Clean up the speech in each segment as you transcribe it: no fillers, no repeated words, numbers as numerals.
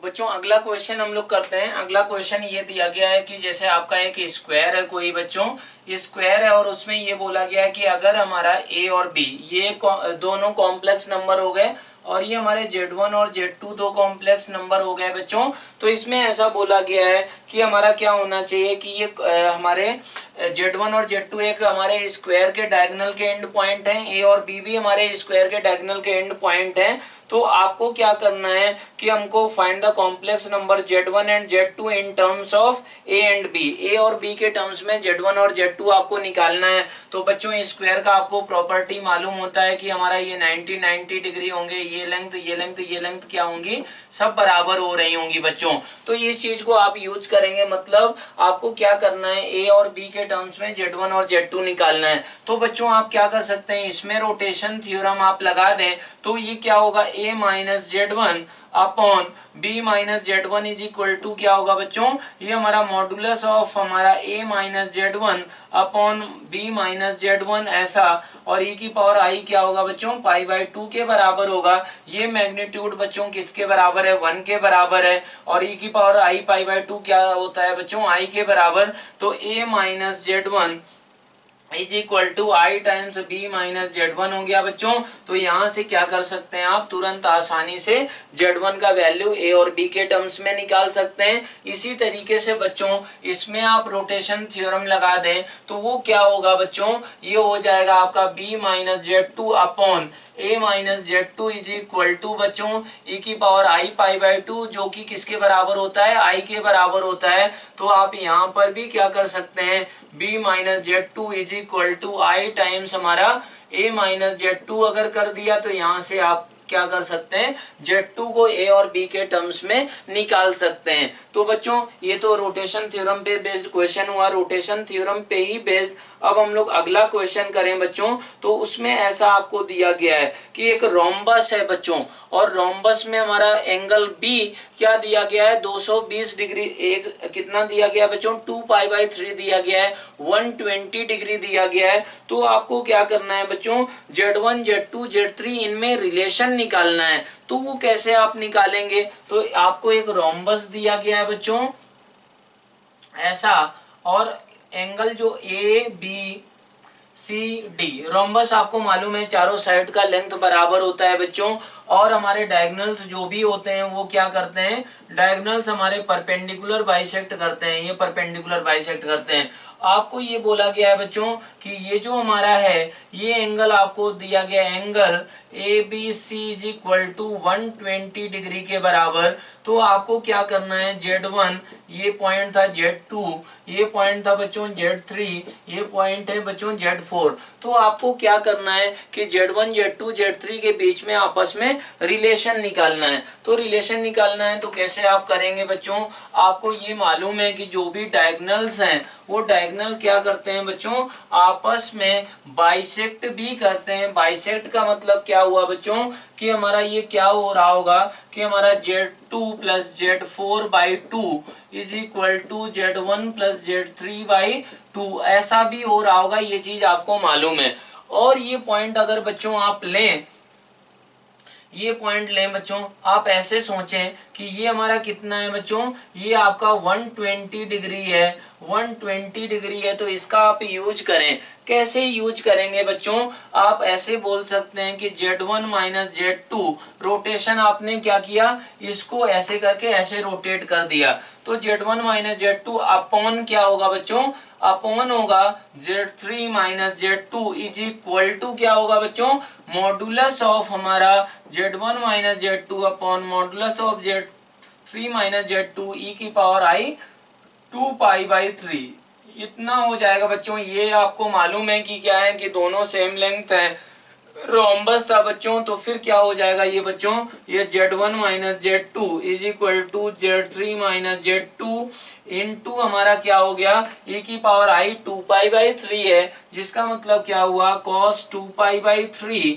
बच्चों अगला क्वेश्चन हम लोग करते हैं। अगला क्वेश्चन ये दिया गया है कि जैसे आपका एक स्क्वायर है, कोई बच्चों स्क्वायर है और उसमें ये बोला गया है कि अगर हमारा ए और बी ये दोनों कॉम्प्लेक्स नंबर हो गए और ये हमारे Z1 और Z2 दो कॉम्प्लेक्स नंबर हो गए बच्चों, तो इसमें ऐसा बोला गया है कि हमारा क्या होना चाहिए कि ये हमारे Z1 और Z2 एक हमारे स्क्वायर के डायगोनल के एंड पॉइंट हैं, ए और बी भी हमारे स्क्वायर के डायगोनल के एंड पॉइंट हैं। तो आपको क्या करना है कि हमको find the complex number Z1 and Z2 in terms of A and B. A और बी के टर्म्स में Z1 और Z2 आपको निकालना है। तो बच्चों स्क्वायर का आपको प्रॉपर्टी मालूम होता है कि हमारा ये 90 डिग्री होंगे, ये लेंथ क्या होंगी, सब बराबर हो रही होंगी बच्चों। तो इस चीज को आप यूज करेंगे, मतलब आपको क्या करना है, ए और बी के टर्म्स में Z1 और Z2 निकालना है। तो बच्चों आप क्या कर सकते हैं, इसमें रोटेशन थ्योरम आप लगा दें तो ये क्या होगा, a minus Z1 upon b minus Z1 is equal to क्या होगा बच्चों, ये हमारा मॉडुलस ऑफ हमारा a minus Z1 upon b minus Z1 ऐसा, और e की पावर i क्या होगा बच्चों, पाई बाई 2 के बराबर होगा। ये मैग्नीट्यूड बच्चों किसके बराबर है, 1 के बराबर है, और e की पावर i पाई बाई 2 क्या होता है बच्चों, i के बराबर। तो a minus Z1 is equal to i times b minus Z1 हो गया बच्चों। तो यहाँ से क्या कर सकते हैं आप, तुरंत आसानी से Z1 का वैल्यू ए और बी के टर्म्स में निकाल सकते हैं। इसी तरीके से बच्चों इसमें आप रोटेशन थ्योरम लगा दें तो वो क्या होगा बच्चों, ये हो जाएगा आपका b minus Z2 upon a minus Z2 is equal to बच्चों e की पावर i पाई बाई 2, जो कि किसके बराबर होता है, i के बराबर होता है। तो आप यहाँ पर भी क्या कर सकते हैं, b minus Z2 is equal to i times हमारा a माइनस Z2 अगर कर दिया तो यहाँ से आप क्या कर सकते हैं, Z2 को a और b के टर्म्स में निकाल सकते हैं। तो बच्चों ये तो रोटेशन थ्योरम पे बेस्ड क्वेश्चन हुआ। रोटेशन थ्योरम पे ही बेस्ड अब हम लोग अगला क्वेश्चन करें बच्चों। तो उसमें ऐसा आपको दिया गया है कि एक रोम्बस है बच्चों, और रोम्बस में हमारा एंगल बी क्या दिया गया है, 220 डिग्री, एक कितना दिया गया है बच्चों, 2 पाई बाई 3 दिया गया है, 120 डिग्री दिया गया है। तो आपको क्या करना है बच्चों, Z1 Z2 Z3 इनमें रिलेशन निकालना है। तो वो कैसे आप निकालेंगे, तो आपको एक रोम्बस दिया गया है बच्चों ऐसा, और एंगल जो A B C D, rhombus आपको मालूम है चारों साइड का लेंथ बराबर होता है बच्चों, और हमारे डायगोनल्स जो भी होते हैं वो क्या करते हैं, डायगोनल्स हमारे परपेंडिकुलर बाइसेक्ट करते हैं, ये परपेंडिकुलर बाइसेक्ट करते हैं। आपको ये बोला गया है बच्चों कि ये जो हमारा है ये एंगल आपको दिया गया angle A B C is equal to 120 degree के बराबर। तो आपको क्या करना है, Z1 ये पॉइंट था, Z2 ये पॉइंट था बच्चों, Z3 ये पॉइंट है बच्चों, Z4। तो आपको क्या करना है कि Z1 Z2 Z3 के बीच में आपस में रिलेशन निकालना है। तो रिलेशन निकालना है तो कैसे आप करेंगे बच्चों, आपको ये मालूम है कि जो भी डायगोनल्स हैं वो डायगोनल क्या करते हैं बच्चों, आपस में बाइसेक्ट भी करते हैं। बाइसेक्ट का मतलब क्या हुआ बच्चों कि हमारा ये क्या हो रहा होगा कि हमारा Z2 plus Z4 by 2 is equal to Z1 plus Z3 by 2, ऐसा भी हो रहा होगा, ये चीज आपको मालूम है। और ये पॉइंट अगर बच्चों आप लें, ये पॉइंट लें बच्चों, आप ऐसे सोचें कि ये हमारा कितना है बच्चों, ये आपका 120 डिग्री है, 120 डिग्री है। तो इसका आप यूज करें, कैसे यूज करेंगे बच्चों, आप ऐसे बोल सकते हैं कि Z1 माइनस Z2 रोटेशन आपने क्या किया, इसको ऐसे करके ऐसे रोटेट कर दिया। तो Z1 माइनस Z2 अपॉन क्या होगा बच्चों, अपॉन होगा Z3 minus Z2 is equal to क्या होगा बच्चों, मॉडुलस ऑफ हमारा Z1 minus Z2 upon modulus of Z3 minus Z2 e की पावर i 2 पाई बाई 3, इतना हो जाएगा बच्चों। ये आपको मालूम है कि क्या है कि दोनों सेम लेंथ है, रोम्बस था बच्चों। तो फिर क्या हो जाएगा ये बच्चों, ये Z1 minus Z2 is equal to Z3 minus Z2 into हमारा क्या हो गया, e की पावर i 2 पाई बाई 3 है, जिसका मतलब क्या हुआ cos 2 pi by 3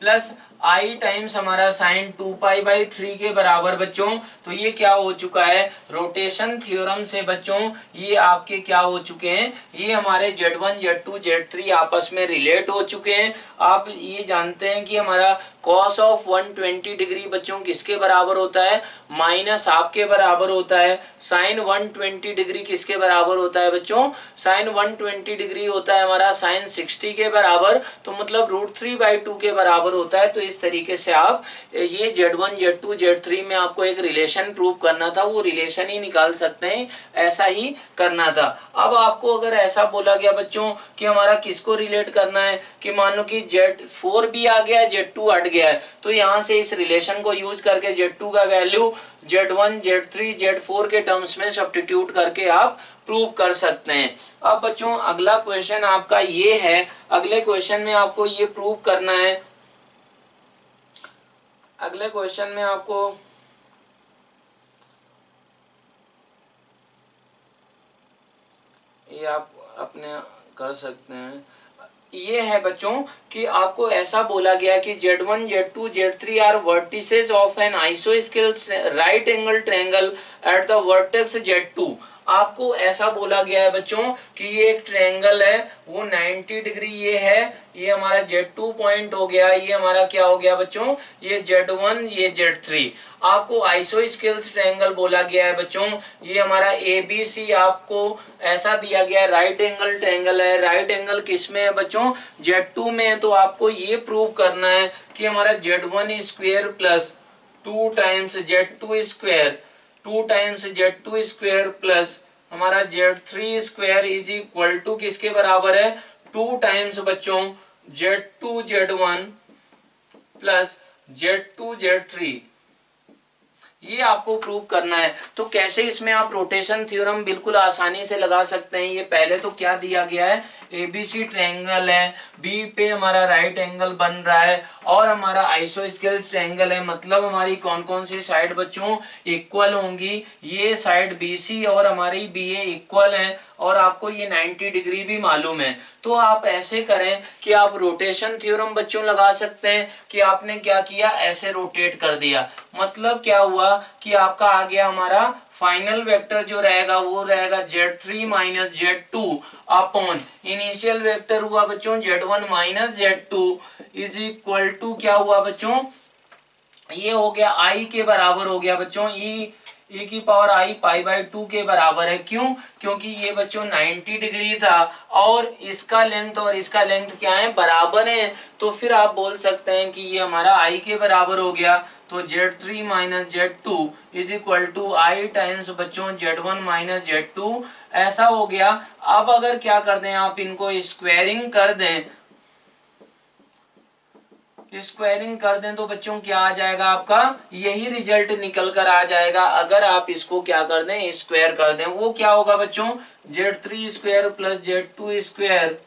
plus I times हमारा साइन 2π/3 के बराबर बच्चों। तो ये क्या हो चुका है, रोटेशन थ्योरम से बच्चों ये आपके क्या हो चुके हैं, ये हमारे Z1 Z2 Z3 आपस में रिलेट हो चुके हैं। आप ये जानते हैं कि हमारा cos ऑफ 120 डिग्री बच्चों किसके बराबर होता है, माइनस हाफ के बराबर होता है। साइन 120 डिग्री किसके बराबर होता है बच्चों, साइन 120 डिग्री होता है हमारा साइन 60 के बराबर। तो मतलब √3/2 के बराबर होता है। तो इस तरीके से आप ये Z1 Z2 Z3 में आपको एक रिलेशन प्रूव करना था, वो रिलेशन ही निकाल सकते हैं, ऐसा ही करना था। अब आपको अगर ऐसा बोला गया बच्चों कि हमारा किसको रिलेट करना है, कि मान लो कि Z4 भी आ गया है, Z2 हट गया है, तो यहाँ से इस रिलेशन को यूज करके Z2 का वैल्यू Z1 Z3 Z4 के टर्म्स में सब्स्टिट्यूट करके आप प्रूव कर सकते हैं। अब बच्चों अगला क्वेश्चन आपका ये है, अगले क्वेश्चन में आपको ये प्रूव करना है, अगले क्वेश्चन में आपको ये आप अपने कर सकते हैं। ये है बच्चों कि आपको ऐसा बोला गया कि Z1 Z2 Z3 are vertices of an आइसोस्केल right angle triangle at the vertex Z2। आपको ऐसा बोला गया है बच्चों कि ये एक ट्रायंगल है, वो 90 डिग्री ये है, ये हमारा Z2 पॉइंट हो गया, ये हमारा क्या हो गया बच्चों, ये Z1 ये Z3। आपको आइसोस्केल्स ट्रायंगल बोला गया है बच्चों, ये हमारा ABC आपको ऐसा दिया गया है, राइट एंगल ट्रायंगल है। राइट एंगल किस में है बच्चों, Z2 में है। तो आपको ये प्रूव करना है कि हमारा Z1 square plus 2 times Z2 square 2 times Z2 square plus हमारा Z3 square is equal to किसके बराबर है, 2 टाइम्स बच्चों Z2 Z1 plus Z2 Z3। ये आपको प्रूव करना है। तो कैसे इसमें आप रोटेशन थ्योरम बिल्कुल आसानी से लगा सकते हैं। ये पहले तो क्या दिया गया है, ABC ट्रायंगल है, बी पे हमारा राइट एंगल बन रहा है और हमारा आइसोस्केल ट्रायंगल है, मतलब हमारी कौन कौन सी साइड बच्चों इक्वल होंगी, ये साइड BC और हमारी BA इक्वल है और आपको ये 90 डिग्री भी मालूम है। तो आप ऐसे करें कि आप रोटेशन थ्योरम बच्चों लगा सकते हैं कि आपने क्या किया, ऐसे रोटेट कर दिया, मतलब क्या हुआ कि आपका आ गया हमारा फाइनल वेक्टर जो रहेगा वो रहेगा Z3 minus Z2 upon initial vector हुआ बच्चों Z1 minus Z2 is equal to क्या हुआ बच्चों, ये हो गया I के बराबर हो गया बच्चों, e की पावर I π/2 के बराबर है। क्यों, क्योंकि ये बच्चों 90 डिग्री था और इसका लेंथ क्या है, बराबर है। तो फिर आप बोल सकते हैं कि ये हमारा I के बराबर हो गया। तो Z3 minus Z2 is equal to I times बच्चों Z1 माइनस Z2 ऐसा हो गया। अब अगर क्या कर दें, आप इनको स्क्वायरिंग कर दें, स्क्वायरिंग कर दें तो बच्चों क्या आ जाएगा, आपका यही रिजल्ट निकल कर आ जाएगा। अगर आप इसको क्या कर दें, स्क्वायर कर दें, वो क्या होगा बच्चों, Z3 square plus Z2 square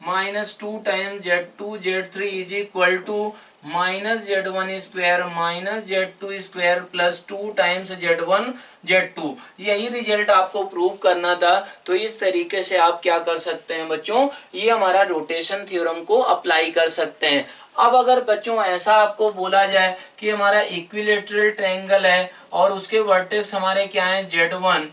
minus 2 times Z2 Z3 is equal to minus Z1 square minus Z2 square plus 2 times Z1 Z2। यही रिजल्ट आपको प्रूव करना था। तो इस तरीके से आप क्या कर सकते हैं बच्चों, ये हमारा रोटेशन थ्योरम को अप्लाई कर सकते हैं। अब अगर बच्चों ऐसा आपको बोला जाए कि हमारा इक्विलैटरल ट्रायंगल है और उसके वर्टेक्स हमारे क्या हैं, Z1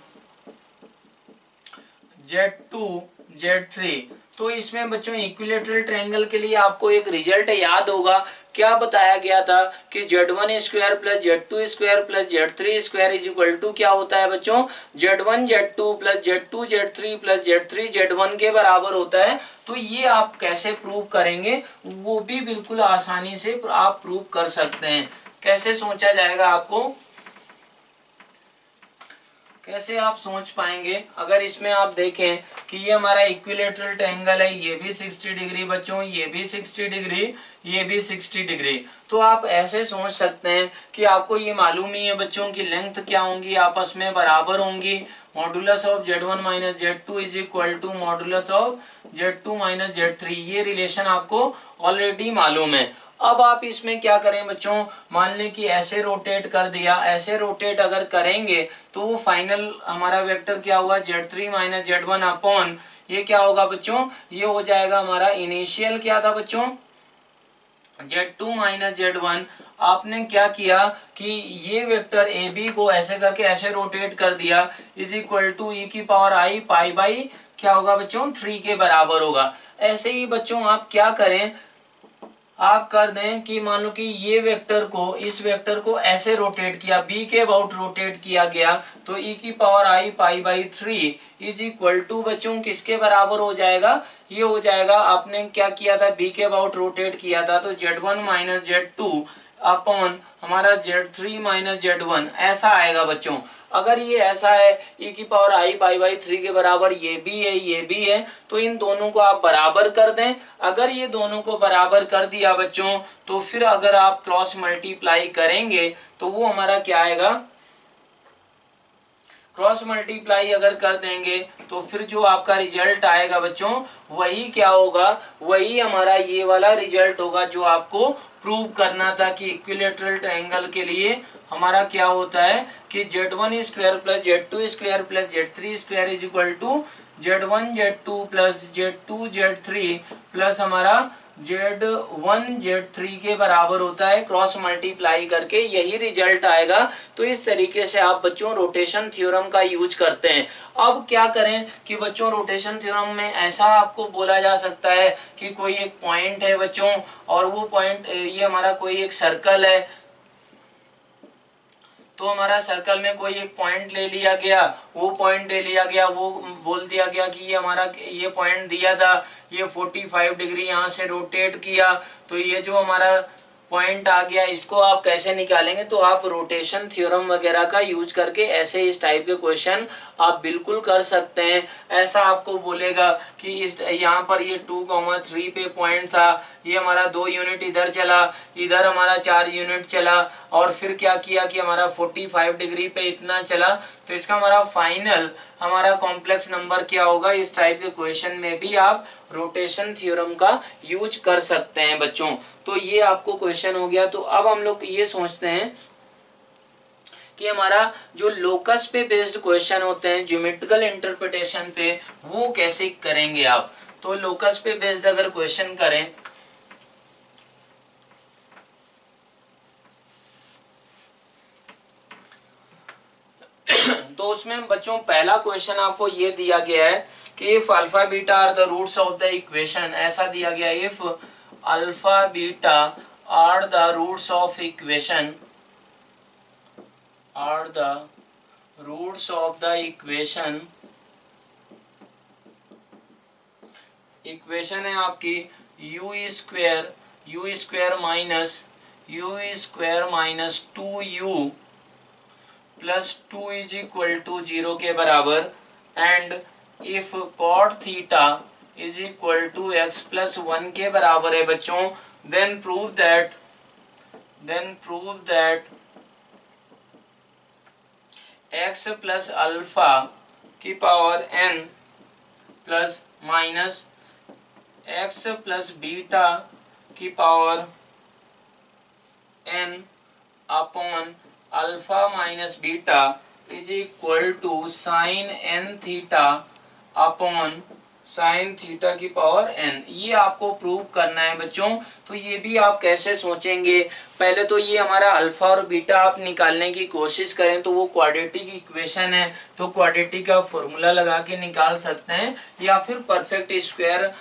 Z2 Z3, तो इसमें बच्चों इक्विलैटरल ट्रायंगल के लिए आपको एक रिजल्ट याद होगा, क्या बताया गया था कि Z1 square plus Z2 square plus Z3 square is equal to क्या होता है बच्चों, Z1 Z2 plus Z2 Z3 plus Z3 Z1 के बराबर होता है। तो ये आप कैसे प्रूव करेंगे, वो भी बिल्कुल आसानी से आप प्रूव कर सकते हैं। कैसे सोचा जाएगा, आपको कैसे आप सोच पाएंगे, अगर इसमें आप देखें कि ये हमारा इक्विलैटरल ट्रायंगल है, ये भी 60 डिग्री बच्चों, ये भी 60 डिग्री, ये भी 60 डिग्री। तो आप ऐसे सोच सकते हैं कि आपको ये मालूम ही है बच्चों की लेंथ क्या होंगी, आपस में बराबर होंगी। Modulus of Z1 minus Z2 is equal to modulus of Z2 minus Z3, ये रिलेशन आपको ऑलरेडी मालूम है। अब आप इसमें क्या करें बच्चों, मान लें कि ऐसे रोटेट कर दिया, ऐसे रोटेट अगर करेंगे तो वो फाइनल हमारा वेक्टर क्या हुआ, Z3 माइनस Z1 अपॉन ये क्या होगा बच्चों, ये हो जाएगा हमारा इनिशियल क्या था बच्चों, Z2 माइनस Z1, आपने क्या किया कि ये वेक्टर ए बी को ऐसे करके ऐसे रोटेट कर दिया, इज इक्वल टू ई की पावर आई पाई बाई क्या होगा बच्चों 3 के बराबर होगा। ऐसे ही बच्चों आप क्या करें, आप कर दें कि मान लो कि ये वेक्टर को इस वेक्टर को ऐसे रोटेट किया, बी के अबाउट रोटेट किया गया, तो ई की power i pi by 3 is equal to बच्चों किसके बराबर हो जाएगा, ये हो जाएगा, आपने क्या किया था बी के अबाउट रोटेट किया था तो Z1 माइनस Z2 अपॉन हमारा Z3 माइनस Z1 ऐसा आएगा बच्चों। अगर ये ऐसा है e की पावर आई पाई बाई 3 के बराबर, ये भी है ये भी है, तो इन दोनों को आप बराबर कर दें। अगर ये दोनों को बराबर कर दिया बच्चों तो फिर अगर आप क्रॉस मल्टीप्लाई करेंगे तो वो हमारा क्या आएगा, क्रॉस मल्टीप्लाई अगर कर देंगे तो फिर जो आपका रिजल्ट आएगा बच्चों वही क्या होगा, वही हमारा ये वाला रिजल्ट होगा जो आपको प्रूव करना था कि इक्विलेटरल ट्रायंगल के लिए हमारा क्या होता है कि Z1 square plus Z2 square plus Z3 square is equal to Z1 Z2 plus Z2 Z3 plus हमारा Z1 Z3 के बराबर होता है, क्रॉस मल्टीप्लाई करके यही रिजल्ट आएगा। तो इस तरीके से आप बच्चों रोटेशन थ्योरम का यूज करते हैं। अब क्या करें कि बच्चों रोटेशन थ्योरम में ऐसा आपको बोला जा सकता है कि कोई एक पॉइंट है बच्चों, और वो पॉइंट ये हमारा कोई एक सर्कल है, तो हमारा सर्कल में कोई एक पॉइंट ले लिया गया, वो पॉइंट ले लिया गया, वो बोल दिया गया कि ये हमारा ये पॉइंट दिया था, ये 45 डिग्री यहाँ से रोटेट किया, तो ये जो हमारा पॉइंट आ गया इसको आप कैसे निकालेंगे, तो आप रोटेशन थ्योरम वगैरह का यूज करके ऐसे इस टाइप के क्वेश्चन आप बिल्कुल कर सकते हैं। ऐसा आपको बोलेगा कि इस यहाँ पर ये 2,3 पे पॉइंट था, ये हमारा 2 यूनिट इधर चला, इधर हमारा 4 यूनिट चला, और फिर क्या किया कि हमारा 45 डिग्री पे इतना चला, तो इसका हमारा फाइनल हमारा कॉम्प्लेक्स नंबर क्या होगा। इस टाइप के क्वेश्चन में भी आप रोटेशन थ्योरम का यूज कर सकते हैं बच्चों। तो ये आपको क्वेश्चन हो गया। तो अब हम लोग ये सोचते हैं कि हमारा जो लोकस पे बेस्ड क्वेश्चन होते हैं ज्योमेट्रिकल इंटरप्रिटेशन पे, वो कैसे करेंगे आप। तो लोकस पे बेस्ड अगर क्वेश्चन करें तो उसमें बच्चों पहला क्वेश्चन आपको ये दिया गया है कि if alpha beta are the roots of the equation, ऐसा दिया गया है if alpha beta are the roots of equation, are the roots of the equation, equation है आपकी u square minus 2u plus 2 is equal to 0 के बराबर, and if cot theta is equal to x plus 1 के बराबर है बच्चों, then prove that x plus alpha की power n plus minus x plus beta की power n upon alpha minus beta is equal to sine n theta upon sine theta की power n। ये आपको prove करना है बच्चों। तो ये भी आप कैसे सोचेंगे, पहले तो ये हमारा अल्फा और बीटा आप निकालने की कोशिश करें तो वो क्वाड्रेटिक इक्वेशन है, तो क्वाड्रेटिक का फॉर्मूला लगा के निकाल सकते हैं, या फिर परफेक्ट स्क्वायर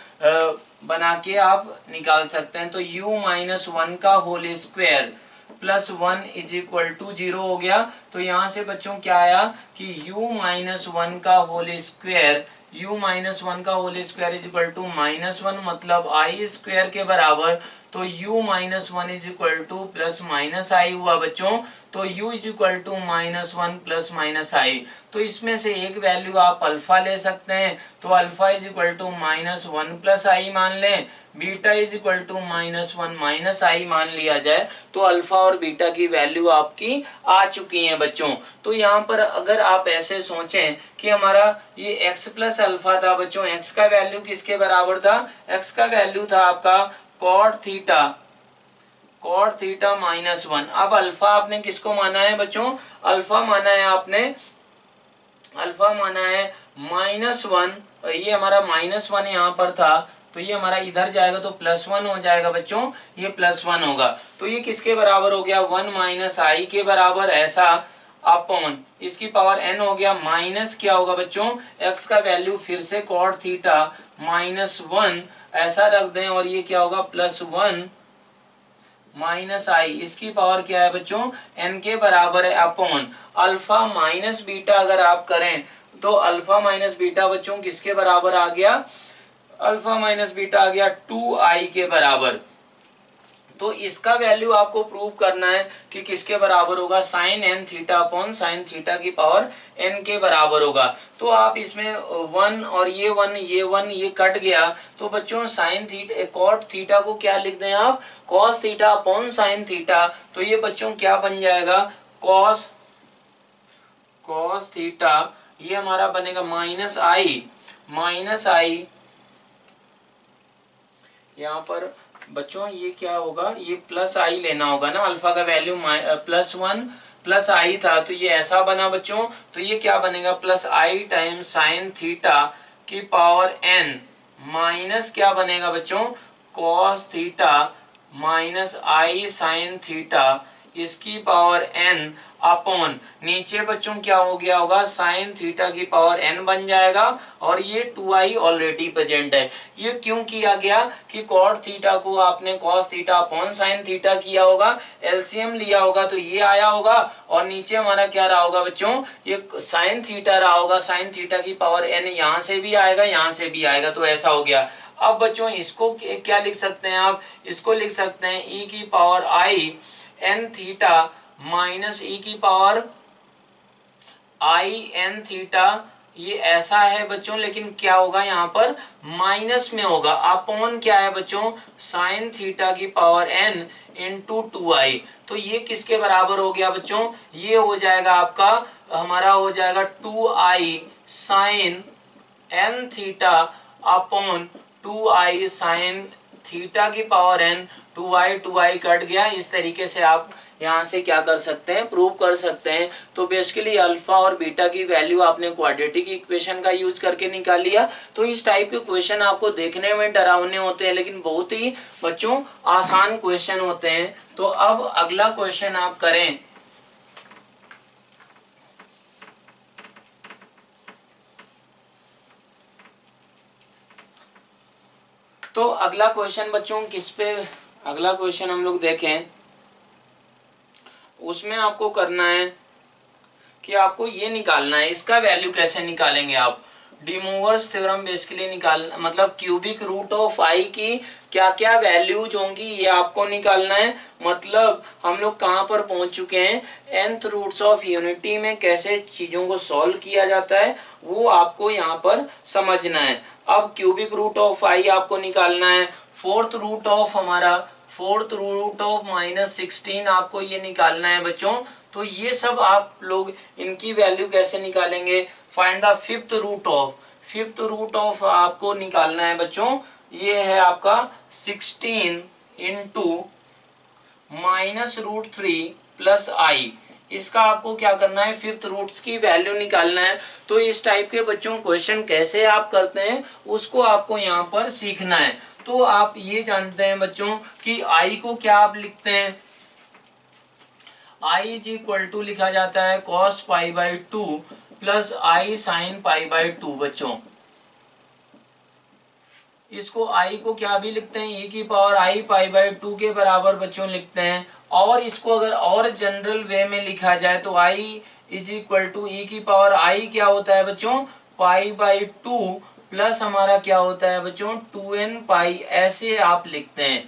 बना के आप निकाल सकते हैं। तो u माइनस 1 का whole square plus 1 is equal to 0 हो गया। तो यहाँ से बच्चों क्या आया कि u माइनस 1 का होल स्क्वायर, u माइनस 1 का whole square is equal to minus 1 मतलब आई स्क्वायर के बराबर, तो u minus 1 is equal to plus minus I हुआ बच्चों। तो u is equal to minus 1 plus minus I, तो इसमें से एक वैल्यू आप अल्फा ले सकते हैं, तो alpha is equal to minus 1 plus I मान लें, beta is equal to minus 1 minus I मान लिया जाए, तो अल्फा और बीटा की वैल्यू आपकी आ चुकी है बच्चों। तो यहाँ पर अगर आप ऐसे सोचें कि हमारा ये x प्लस अल्फा था बच्चों, x का वैल्यू किसके बराबर था, x का वैल्यू था आपका कॉट थीटा माइनस 1। अब अल्फा आपने किसको माना है बच्चों, अल्फा माना है आपने, अल्फा माना है माइनस 1, ये हमारा माइनस 1 यहाँ पर था, तो ये हमारा इधर जाएगा तो +1 हो जाएगा बच्चों, ये +1 होगा। तो ये किसके बराबर हो गया, 1 माइनस आई के बराबर, ऐसा अपॉन इसकी पावर n हो गया, माइनस क्या होगा बच्चों, x का वैल्यू फिर से cot थीटा -1 ऐसा रख दें, और ये क्या होगा +1 माइनस आई, इसकी पावर क्या है बच्चों, n के बराबर है, अपॉन अल्फा माइनस बीटा अगर आप करें तो अल्फा माइनस बीटा बच्चों किसके बराबर आ गया, अल्फा माइनस बीटा आ गया 2i के बराबर। तो इसका वैल्यू आपको प्रूव करना है कि किसके बराबर होगा, sine n theta upon sine theta की पावर n के बराबर होगा। तो आप इसमें 1 और ये 1 ये 1 ये कट गया, तो बच्चों साइन थीटा कॉट थीटा को क्या लिख दें आप, cos theta upon sine theta. तो ये बच्चों क्या बन जाएगा, कॉस थीटा, ये हमारा बनेगा माइनस आई यहाँ पर बच्चों ये क्या होगा, ये प्लस आई लेना होगा ना, अल्फा का वैल्यू +1 प्लस आई था, तो ये ऐसा बना बच्चों। तो ये क्या बनेगा, +i टाइम्स साइन थीटा की पावर n माइनस क्या बनेगा बच्चों, कॉस थीटा माइनस आई साइन थीटा इसकी पावर n अपॉन नीचे बच्चों क्या हो गया होगा, साइन थीटा की पावर n बन जाएगा, और ये 2i ऑलरेडी प्रेजेंट है। ये क्यों किया गया कि कॉट थीटा को आपने cos theta upon sine theta किया होगा, एलसीएम लिया होगा तो ये आया होगा, और नीचे हमारा क्या रहा होगा बच्चों, ये साइन थीटा रहा होगा, साइन थीटा की पावर n यहाँ से भी आएगा यहाँ से भी आएगा, तो ऐसा हो गया। अब बच्चों इसको क्या लिख सकते हैं आप, इसको लिख सकते हैं e की power i n theta minus E की पावर आई एन थीटा, ये ऐसा है बच्चों, लेकिन क्या होगा यहाँ पर माइनस में होगा, अपॉन क्या है बच्चों, साइन थीटा की पावर n इंटू 2i। तो ये किसके बराबर हो गया बच्चों, ये हो जाएगा आपका, हमारा हो जाएगा 2i sine n theta upon 2i sine theta की पावर n, 2i कट गया। इस तरीके से आप यहाँ से क्या कर सकते हैं, प्रूव कर सकते हैं। तो बेसिकली अल्फा और बीटा की वैल्यू आपने क्वाड्रेटिक इक्वेशन का यूज करके निकाल लिया। तो इस टाइप के क्वेश्चन आपको देखने में डरावने होते हैं, लेकिन बहुत ही बच्चों आसान क्वेश्चन होते हैं। तो अब अगला क्वेश्चन आप करें, तो अगला क्वेश्चन बच्चों किस पे, अगला क्वेश्चन हम लोग देखें, उसमें आपको करना है कि आपको ये निकालना है, इसका वैल्यू कैसे निकालेंगे आप, डी मूवर्स थ्योरम बेसिकली निकाल, मतलब क्यूबिक रूट ऑफ आई की क्या क्या वैल्यूज होंगी ये आपको निकालना है। मतलब हम लोग कहाँ पर पहुंच चुके हैं, nth रूट्स ऑफ यूनिटी में कैसे चीजों को सॉल्व किया जाता है वो आपको यहाँ पर समझना है। अब क्यूबिक रूट ऑफ आई आपको निकालना है, फोर्थ रूट ऑफ -16 आपको ये निकालना है बच्चों। तो ये सब आप लोग इनकी वैल्यू कैसे निकालेंगे, find the fifth root of आपको निकालना है बच्चों, ये है आपका 16 इंटू -√3 प्लस आई। इसका आपको क्या करना है, फिफ्थ रूट्स की वैल्यू निकालना है। तो इस टाइप के बच्चों क्वेश्चन कैसे आप करते हैं उसको आपको यहाँ पर सीखना है। तो आप ये जानते हैं बच्चों कि आई को क्या आप लिखते हैं, आई इज इक्वल टू लिखा जाता है cos π/2 प्लस आई साइन π/2 बच्चों। इसको आई को क्या भी लिखते हैं, e की पावर आई π/2 के बराबर बच्चों लिखते हैं। और इसको अगर और जनरल वे में लिखा जाए तो I is equal to e की पावर आई क्या होता है बच्चों, π/2 प्लस हमारा क्या होता है बच्चों 2n पाई, ऐसे आप लिखते हैं।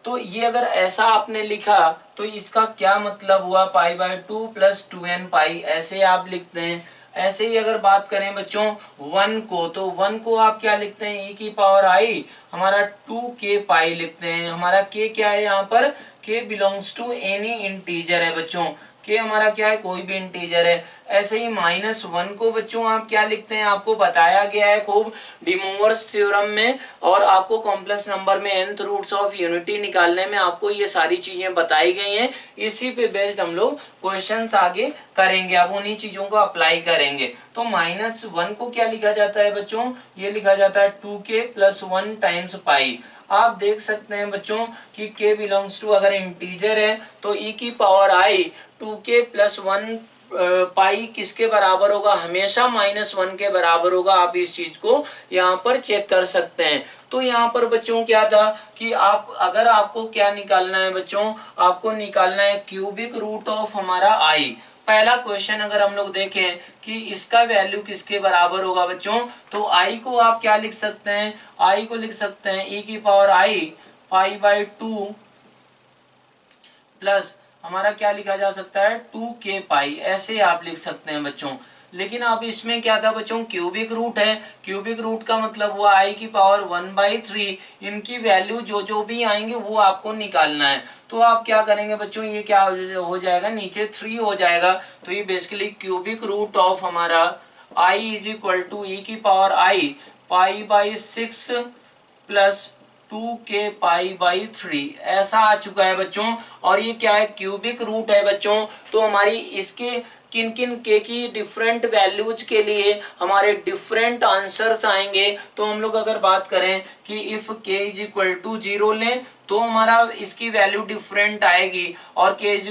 तो ये अगर ऐसा आपने लिखा तो इसका क्या मतलब हुआ, π/2 प्लस 2n पाई, ऐसे आप लिखते हैं। ऐसे ही अगर बात करें बच्चों 1 को, तो 1 को आप क्या लिखते हैं, e की पावर आई हमारा 2k पाई लिखते हैं। हमारा k क्या है यहाँ पर, k belongs to any integer है बच्चों, के हमारा क्या है, कोई भी इंटीजर है। ऐसे ही -1 को बच्चों आप क्या लिखते हैं, आपको बताया गया है खूब डी मूवर्स थ्योरम में, और आपको कॉम्प्लेक्स नंबर में nth रूट्स ऑफ यूनिटी निकालने में आपको ये सारी चीजें बताई गई हैं। इसी पे बेस्ड हम लोग क्वेश्चंस आगे करेंगे, अब उन्हीं चीजों को अप्लाई करेंगे। तो -1 को क्या लिखा जाता है बच्चों, ये लिखा जाता है 2k + 1 टाइम्स पाई। आप देख सकते हैं बच्चों कि k बिलोंग्स टू अगर इंटीजर है तो e⁻i 2k + 1 पाई किसके बराबर होगा, हमेशा -1 के बराबर होगा। आप इस चीज को यहाँ पर चेक कर सकते हैं। तो यहाँ पर बच्चों क्या था कि आप अगर आपको क्या निकालना है बच्चों, आपको निकालना है क्यूबिक रूट ऑफ हमारा आई। पहला क्वेश्चन अगर हम लोग देखें कि इसका वैल्यू किसके बराबर होगा बच्चों, तो आई को आप क्या लिख सकते हैं, आई को लिख सकते हैं e⁻i π/2 प्लस हमारा क्या लिखा जा सकता है 2k पाई, ऐसे आप लिख सकते हैं बच्चों। लेकिन अब इसमें क्या था बच्चों, क्यूबिक रूट है, क्यूबिक रूट का मतलब हुआ i⁻1/3, इनकी वैल्यू जो जो भी आएंगे वो आपको निकालना है। तो आप क्या करेंगे बच्चों, ये क्या हो जाएगा, नीचे 3 हो जाएगा। तो ये बेसिकली क्यूबिक रूट ऑफ हमारा i = e⁻i π/6 प्लस 2k π/3 ऐसा आ चुका है बच्चों। और ये क्या है, क्यूबिक रूट है बच्चों। तो हमारी इसके किन किन के की डिफरेंट वैल्यूज के लिए हमारे डिफरेंट आंसर्स आएंगे। तो हम लोग अगर बात करें कि इफ k = 0 लें तो हमारा इसकी वैल्यू डिफरेंट आएगी, और k =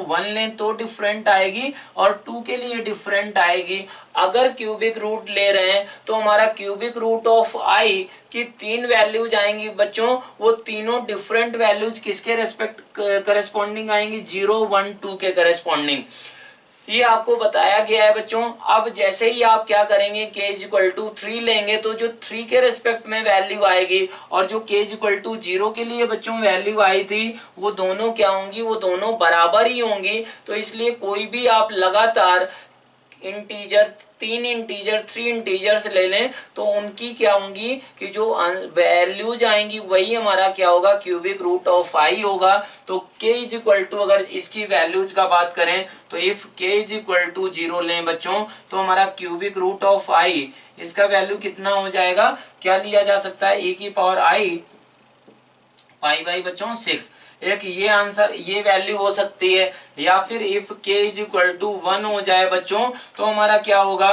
1 लें तो डिफरेंट आएगी, और 2 के लिए डिफरेंट आएगी। अगर क्यूबिक रूट ले रहे हैं तो हमारा क्यूबिक रूट ऑफ i की 3 वैल्यूज आएंगी बच्चों, वो तीनों डिफरेंट वैल्यूज किसके रेस्पेक्ट करस्पॉन्डिंग आएंगी, 0, 1, 2 के करस्पॉन्डिंग। ये आपको बताया गया है बच्चों। अब जैसे ही आप क्या करेंगे, k = 3 लेंगे तो जो 3 के रेस्पेक्ट में वैल्यू आएगी, और जो k = 0 के लिए बच्चों वैल्यू आई थी, वो दोनों क्या होंगी, वो दोनों बराबर ही होंगी। तो इसलिए कोई भी आप लगातार इंटीजर 3 इंटीजर 3 इंटीजर्स ले लें तो उनकी क्या होंगी कि जो वैल्यूज आएंगी वही हमारा क्या होगा, क्यूबिक रूट ऑफ आई होगा। तो k = अगर इसकी वैल्यूज का बात करें तो इफ k = 0 लें बच्चों तो हमारा क्यूबिक रूट ऑफ आई, इसका वैल्यू कितना हो जाएगा, क्या लिया जा सकता है, e⁻i π/बच्चों 6। एक ये आंसर, ये वैल्यू हो सकती है। या फिर इफ k = 1 हो जाए बच्चों तो हमारा क्या होगा,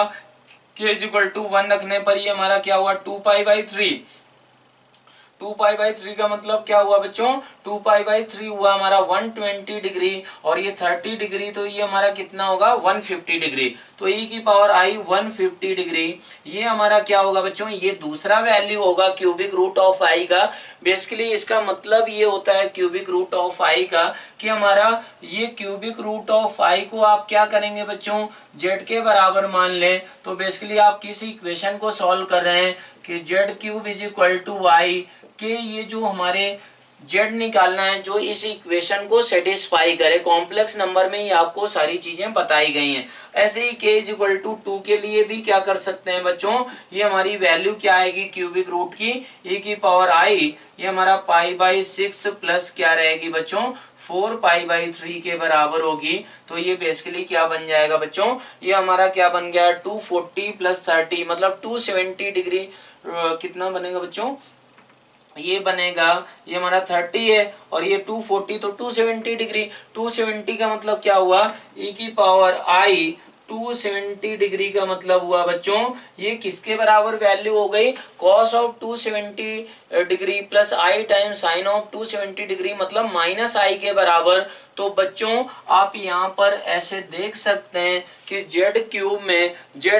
k = 1 रखने पर ये हमारा क्या हुआ, 2π/3। 2π/3 का मतलब क्या हुआ बच्चों, 2π/3 हुआ हमारा 120 डिग्री, और ये 30 डिग्री, तो ये हमारा कितना होगा, 150 डिग्री। तो e⁻i 150 डिग्री, ये हमारा क्या होगा बच्चों, ये दूसरा वैल्यू होगा क्यूबिक रूट ऑफ आई का। बेसिकली इसका मतलब ये होता है क्यूबिक रूट ऑफ आई का कि हमारा ये क्यूबिक रूट ऑफ आई को आप क्या करेंगे बच्चों, z के बराबर मान लें। तो बेसिकली आप किसी इक्वेशन को सॉल्व कर रहे हैं कि z³ = y के, ये जो हमारे z निकालना है जो इस इक्वेशन को सेटिस्फाई करे। कॉम्प्लेक्स नंबर में ही आपको सारी चीजें बताई गई हैं। ऐसे ही k = 2 के लिए भी क्या कर सकते हैं बच्चों, ये हमारी वैल्यू क्या आएगी क्यूबिक रूट की, e⁻i, ये हमारा π/6 प्लस क्या रहेगी बच्चों, 4π/3 के बराबर होगी। तो ये बेसिकली क्या बन जाएगा बच्चों, ये हमारा क्या बन गया, 240 + 30 मतलब 270 डिग्री। कितना बनेगा बच्चों, ये बनेगा, ये हमारा 30 है और ये 240, तो 270 डिग्री। 270 का मतलब क्या हुआ, e⁻i 270 डिग्री का मतलब हुआ बच्चों, ये किसके बराबर वैल्यू हो गई, cos of 270 degree plus i time sine of 270 degree मतलब -i के बराबर। तो बच्चों आप यहाँ पर ऐसे देख सकते हैं कि z³ में z =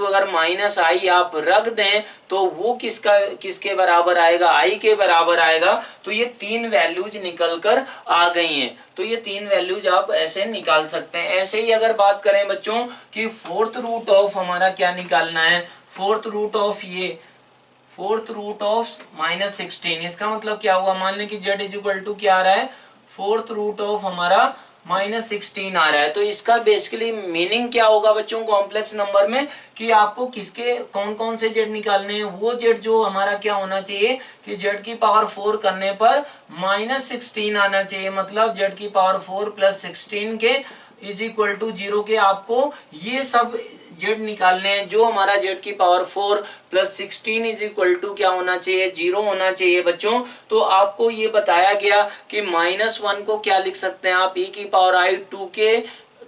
अगर -i आप रख दें तो वो किसके बराबर आएगा, i के बराबर आएगा। तो ये 3 वैल्यूज निकल कर आ गई हैं। तो ये 3 वैल्यूज आप ऐसे निकाल सकते हैं। ऐसे ही अगर बात करें बच्चों कि फोर्थ रूट ऑफ हमारा क्या निकालना है, फोर्थ रूट ऑफ -16, इसका मतलब क्या हुआ, मान लें कि z = क्या आ रहा है, फोर्थ रूट ऑफ हमारा -16 आ रहा है। तो इसका बेसिकली मीनिंग क्या होगा बच्चों कॉम्प्लेक्स नंबर में, कि आपको किसके कौन कौन से जेड निकालने हैं। वो जेड जो हमारा क्या होना चाहिए कि जेड की पावर 4 करने पर -16 आना चाहिए, मतलब जेड की पावर 4 + 16 के इज इक्वल टू 0 के आपको ये सब जेड निकालने हैं। जो हमारा जेड की पावर 4 + 16 इज इक्वल टू क्या होना चाहिए, 0 होना चाहिए बच्चों। तो आपको ये बताया गया कि -1 को क्या लिख सकते हैं आप, e की पावर i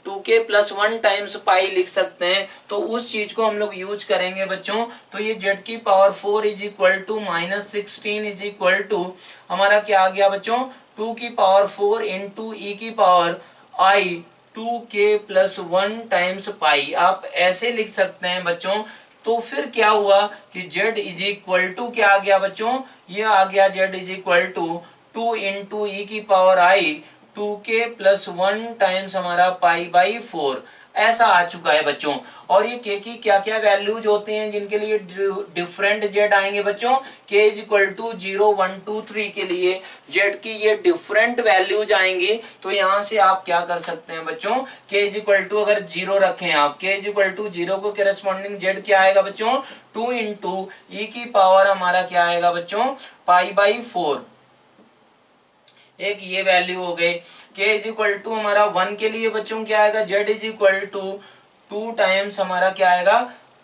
2k + 1 टाइम्स पाई लिख सकते हैं। तो उस चीज को हम लोग यूज करेंगे बच्चों। तो ये जेड की power 4 is equal to -16 is equal to हमारा क्या आ गया बच्चों, 2 की पावर 4 इंटू ई की पावर i 2k + 1 टाइम्स पाई, आप ऐसे लिख सकते हैं बच्चों। तो फिर क्या हुआ कि z इज इक्वल टू क्या आ गया बच्चों, ये आ गया z is equal to 2 into E की पावर i 2k + 1 टाइम्स हमारा π/4 ऐसा आ चुका है बच्चों। और ये k की क्या क्या वैल्यूज होते हैं जिनके लिए डिफरेंट z आएंगे बच्चों, k इज इक्वल टू 0 1 2 3 के लिए z की ये डिफरेंट वैल्यूज आएंगी। तो यहाँ से आप क्या कर सकते हैं बच्चों, k इज इक्वल टू अगर 0 रखें आप, k इज इक्वल टू 0 को करस्पॉन्डिंग z क्या आएगा बच्चों, 2 इंटू ई की पावर हमारा क्या आएगा बच्चों, π/4। एक ये वैल्यू हो गई। k इज इक्वल टू हमारा 1 के लिए बच्चों क्या आएगा, z is equal to 2 times हमारा क्या आएगा,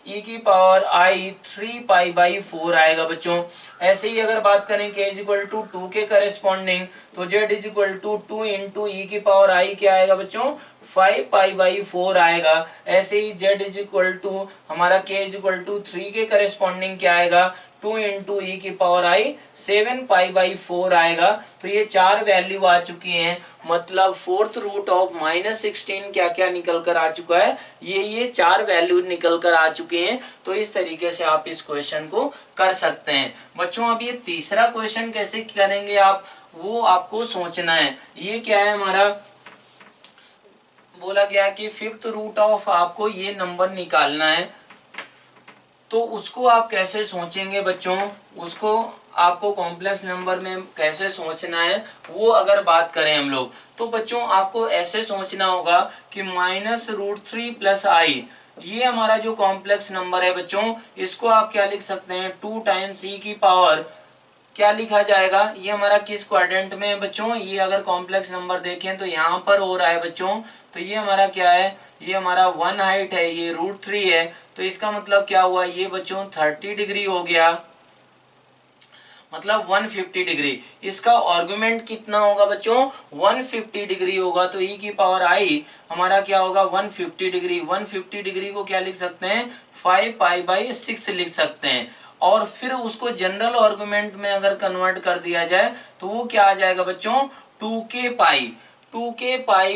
e की पावर i 3 π/4 आएगा बच्चों। ऐसे ही अगर बात करें k इज इक्वल टू 2 के करस्पॉन्डिंग, तो z is equal to 2 into E की पावर i क्या आएगा बच्चों, 5 π/4 आएगा। ऐसे ही z इज इक्वल टू हमारा k इज इक्वल टू 3 के करस्पॉन्डिंग क्या आएगा, 2 इंटू ई की पावर i 7 π/4 आएगा। तो ये चार वैल्यू आ चुकी हैं, मतलब फोर्थ रूट ऑफ -16 क्या क्या निकल कर आ चुका है, ये चार वैल्यू निकल कर आ चुके हैं। तो इस तरीके से आप इस क्वेश्चन को कर सकते हैं बच्चों। अब ये तीसरा क्वेश्चन कैसे करेंगे आप, वो आपको सोचना है। ये क्या है हमारा, बोला गया कि फिफ्थ रूट ऑफ आपको ये नंबर निकालना है। तो उसको आप कैसे सोचेंगे बच्चों, उसको आपको कॉम्प्लेक्स नंबर में कैसे सोचना है, वो अगर बात करें हम लोग, तो बच्चों आपको ऐसे सोचना होगा कि -√3 + i, ये हमारा जो कॉम्प्लेक्स नंबर है बच्चों, इसको आप क्या लिख सकते हैं, 2 टाइम्स ई की पावर क्या लिखा जाएगा, ये हमारा किस क्वाड्रेंट में है बच्चों, ये अगर कॉम्प्लेक्स नंबर देखें तो यहाँ पर हो रहा है बच्चों। तो ये हमारा क्या है, ये हमारा 1 हाइट है, ये √3 है। तो इसका मतलब क्या हुआ, ये बच्चों 30 डिग्री हो गया, मतलब 150 डिग्री। इसका आर्गुमेंट कितना होगा बच्चों, 150 डिग्री होगा। तो ई की पावर i हमारा क्या होगा, 150 डिग्री। 150 डिग्री को क्या लिख सकते हैं, 5 π/6 लिख सकते हैं। और फिर उसको जनरल आर्गुमेंट में अगर कन्वर्ट कर दिया जाए तो वो क्या आ जाएगा बच्चों, 2k पाई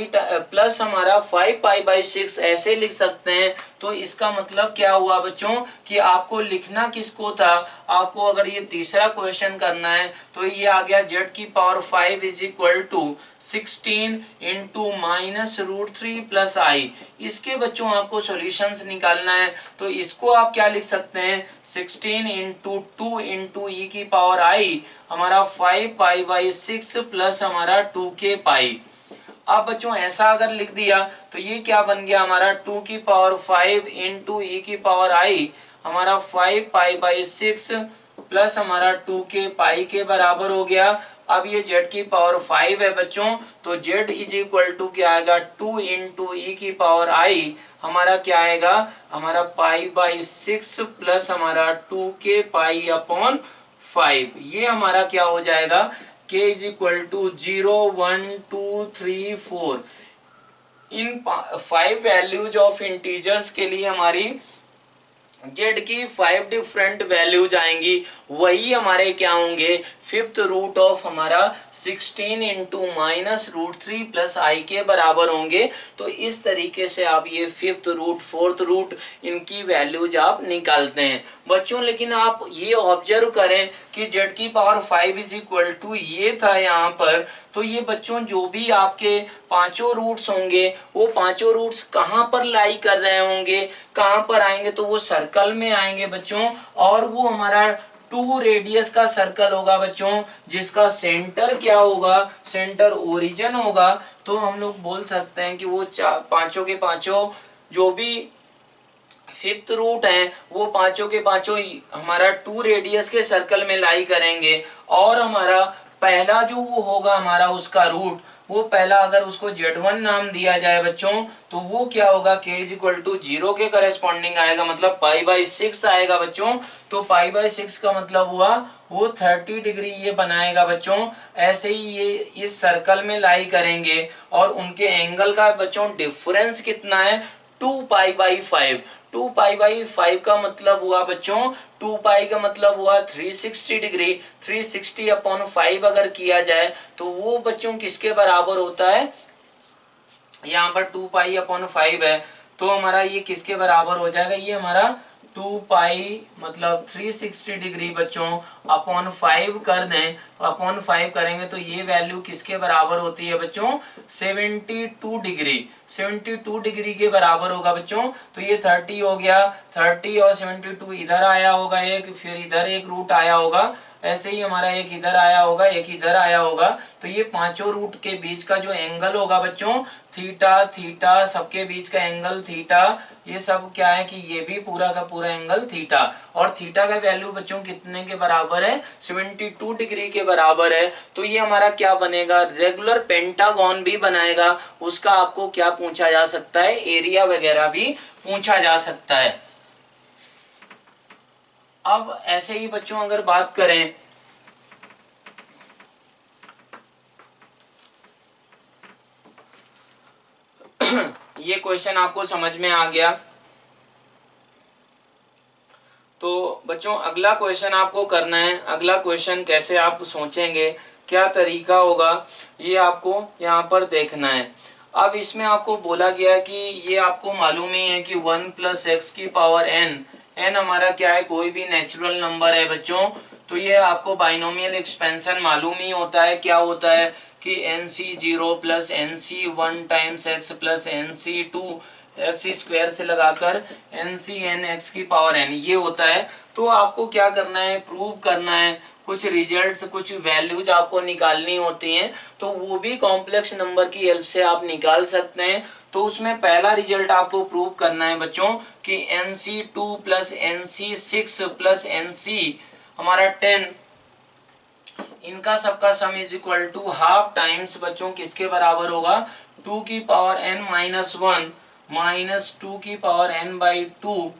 प्लस हमारा 5 π/6 ऐसे लिख सकते हैं। तो इसका मतलब क्या हुआ बच्चों कि आपको लिखना किसको था, आपको अगर ये तीसरा क्वेश्चन करना है तो ये आ गया z की power 5 is equal to 16 into -√3 + i। इसके बच्चों आपको सॉल्यूशंस निकालना है। तो इसको आप क्या लिख सकते हैं, 16 इंटू 2 इंटू ई की पावर i हमारा 5 π/6 प्लस हमारा 2k पाई। अब बच्चों ऐसा अगर लिख दिया तो ये क्या बन गया हमारा, 2 की पावर 5 इंटू ई की पावर i हमारा 5 π/6 प्लस हमारा 2k पाई के बराबर हो गया। अब ये z की पावर 5 है बच्चों, तो z इज इक्वल टू क्या आएगा, 2 इंटू ई की पावर i हमारा क्या आएगा, हमारा π/6 प्लस हमारा 2k पाई/5। ये हमारा क्या हो जाएगा, k इज इक्वल टू 0 1 2 3 4। इन 5 वैल्यूज ऑफ इंटीजर्स के लिए हमारी z की 5 डिफरेंट वैल्यूज आएंगी, वही हमारे क्या होंगे, फिफ्थ रूट ऑफ हमारा 16 इंटू -√3 + i के बराबर होंगे। तो इस तरीके से आप ये फिफ्थ रूट, फोर्थ रूट, इनकी वैल्यूज आप निकालते हैं बच्चों। लेकिन आप ये ऑब्जर्व करें कि z की पावर 5 इज इक्वल टू ये था यहाँ पर। तो ये बच्चों जो भी आपके पांचों रूट्स होंगे, वो पांचों रूट्स कहाँ पर लाई कर रहे होंगे, कहाँ पर आएंगे, तो वो सर्कल में आएंगे बच्चों। और वो हमारा 2 रेडियस का सर्कल होगा बच्चों, जिसका सेंटर क्या होगा, सेंटर ओरिजिन होगा, तो हम लोग बोल सकते हैं कि वो पांचों के पांचों जो भी फिफ्थ रूट है वो पांचों के पांचों हमारा 2 रेडियस के सर्कल में लाई करेंगे। और हमारा पहला जो वो होगा हमारा उसका रूट, वो पहला अगर उसको Z1 नाम दिया जाए बच्चों, तो वो क्या होगा, k इज इक्वल टू 0 के करस्पॉन्डिंग आएगा, मतलब π/6 आएगा बच्चों। तो π/6 का मतलब हुआ वो 30 डिग्री ये बनाएगा बच्चों। ऐसे ही ये इस सर्कल में लाई करेंगे और उनके एंगल का बच्चों डिफरेंस कितना है, 2π/5। 2π/5 का मतलब हुआ बच्चों, 2π का मतलब हुआ 360 डिग्री। 360/5 अगर किया जाए तो वो बच्चों किसके बराबर होता है, यहाँ पर 2π/5 है, तो हमारा ये किसके बराबर हो जाएगा, ये हमारा 2π मतलब 360 डिग्री बच्चों अपॉन 5 कर दें, अपॉन 5 करेंगे तो ये वैल्यू किसके बराबर होती है बच्चों, 72 डिग्री। 72 डिग्री के बराबर होगा बच्चों। तो ये 30 हो गया, 30 और 72 इधर आया होगा एक, फिर इधर एक रूट आया होगा, ऐसे ही हमारा एक इधर आया होगा, एक इधर आया होगा। तो ये पांचों रूट के बीच का जो एंगल होगा बच्चों, थीटा थीटा सबके बीच का एंगल थीटा, ये सब क्या है कि ये भी पूरा का पूरा एंगल थीटा। और थीटा का वैल्यू बच्चों कितने के बराबर है, 72 डिग्री के बराबर है। तो ये हमारा क्या बनेगा, रेगुलर पेंटागन भी बनाएगा। उसका आपको क्या पूछा जा सकता है, एरिया वगैरह भी पूछा जा सकता है। अब ऐसे ही बच्चों अगर बात करें, ये क्वेश्चन आपको समझ में आ गया। तो बच्चों अगला क्वेश्चन आपको करना है। अगला क्वेश्चन कैसे आप सोचेंगे, क्या तरीका होगा, ये आपको यहाँ पर देखना है। अब इसमें आपको बोला गया कि ये आपको मालूम ही है कि 1 + x⁴n, n हमारा क्या है, कोई भी नेचुरल नंबर है बच्चों। तो ये आपको बाइनोमियल एक्सपेंशन मालूम ही होता है, क्या होता है कि nc0 + nc1 times x + nc2 x² से लगाकर nCn x⁴n ये होता है। तो आपको क्या करना है, प्रूव करना है, कुछ रिजल्ट्स कुछ वैल्यूज आपको निकालनी होती हैं। तो वो भी कॉम्प्लेक्स नंबर की हेल्प से आप निकाल सकते हैं। तो उसमें पहला रिजल्ट आपको प्रूव करना है बच्चों कि nc2 + nc6 + nc हमारा 10, इनका सबका sum is equal to half times बच्चों किसके बराबर होगा, 2n - 1 - 2n/2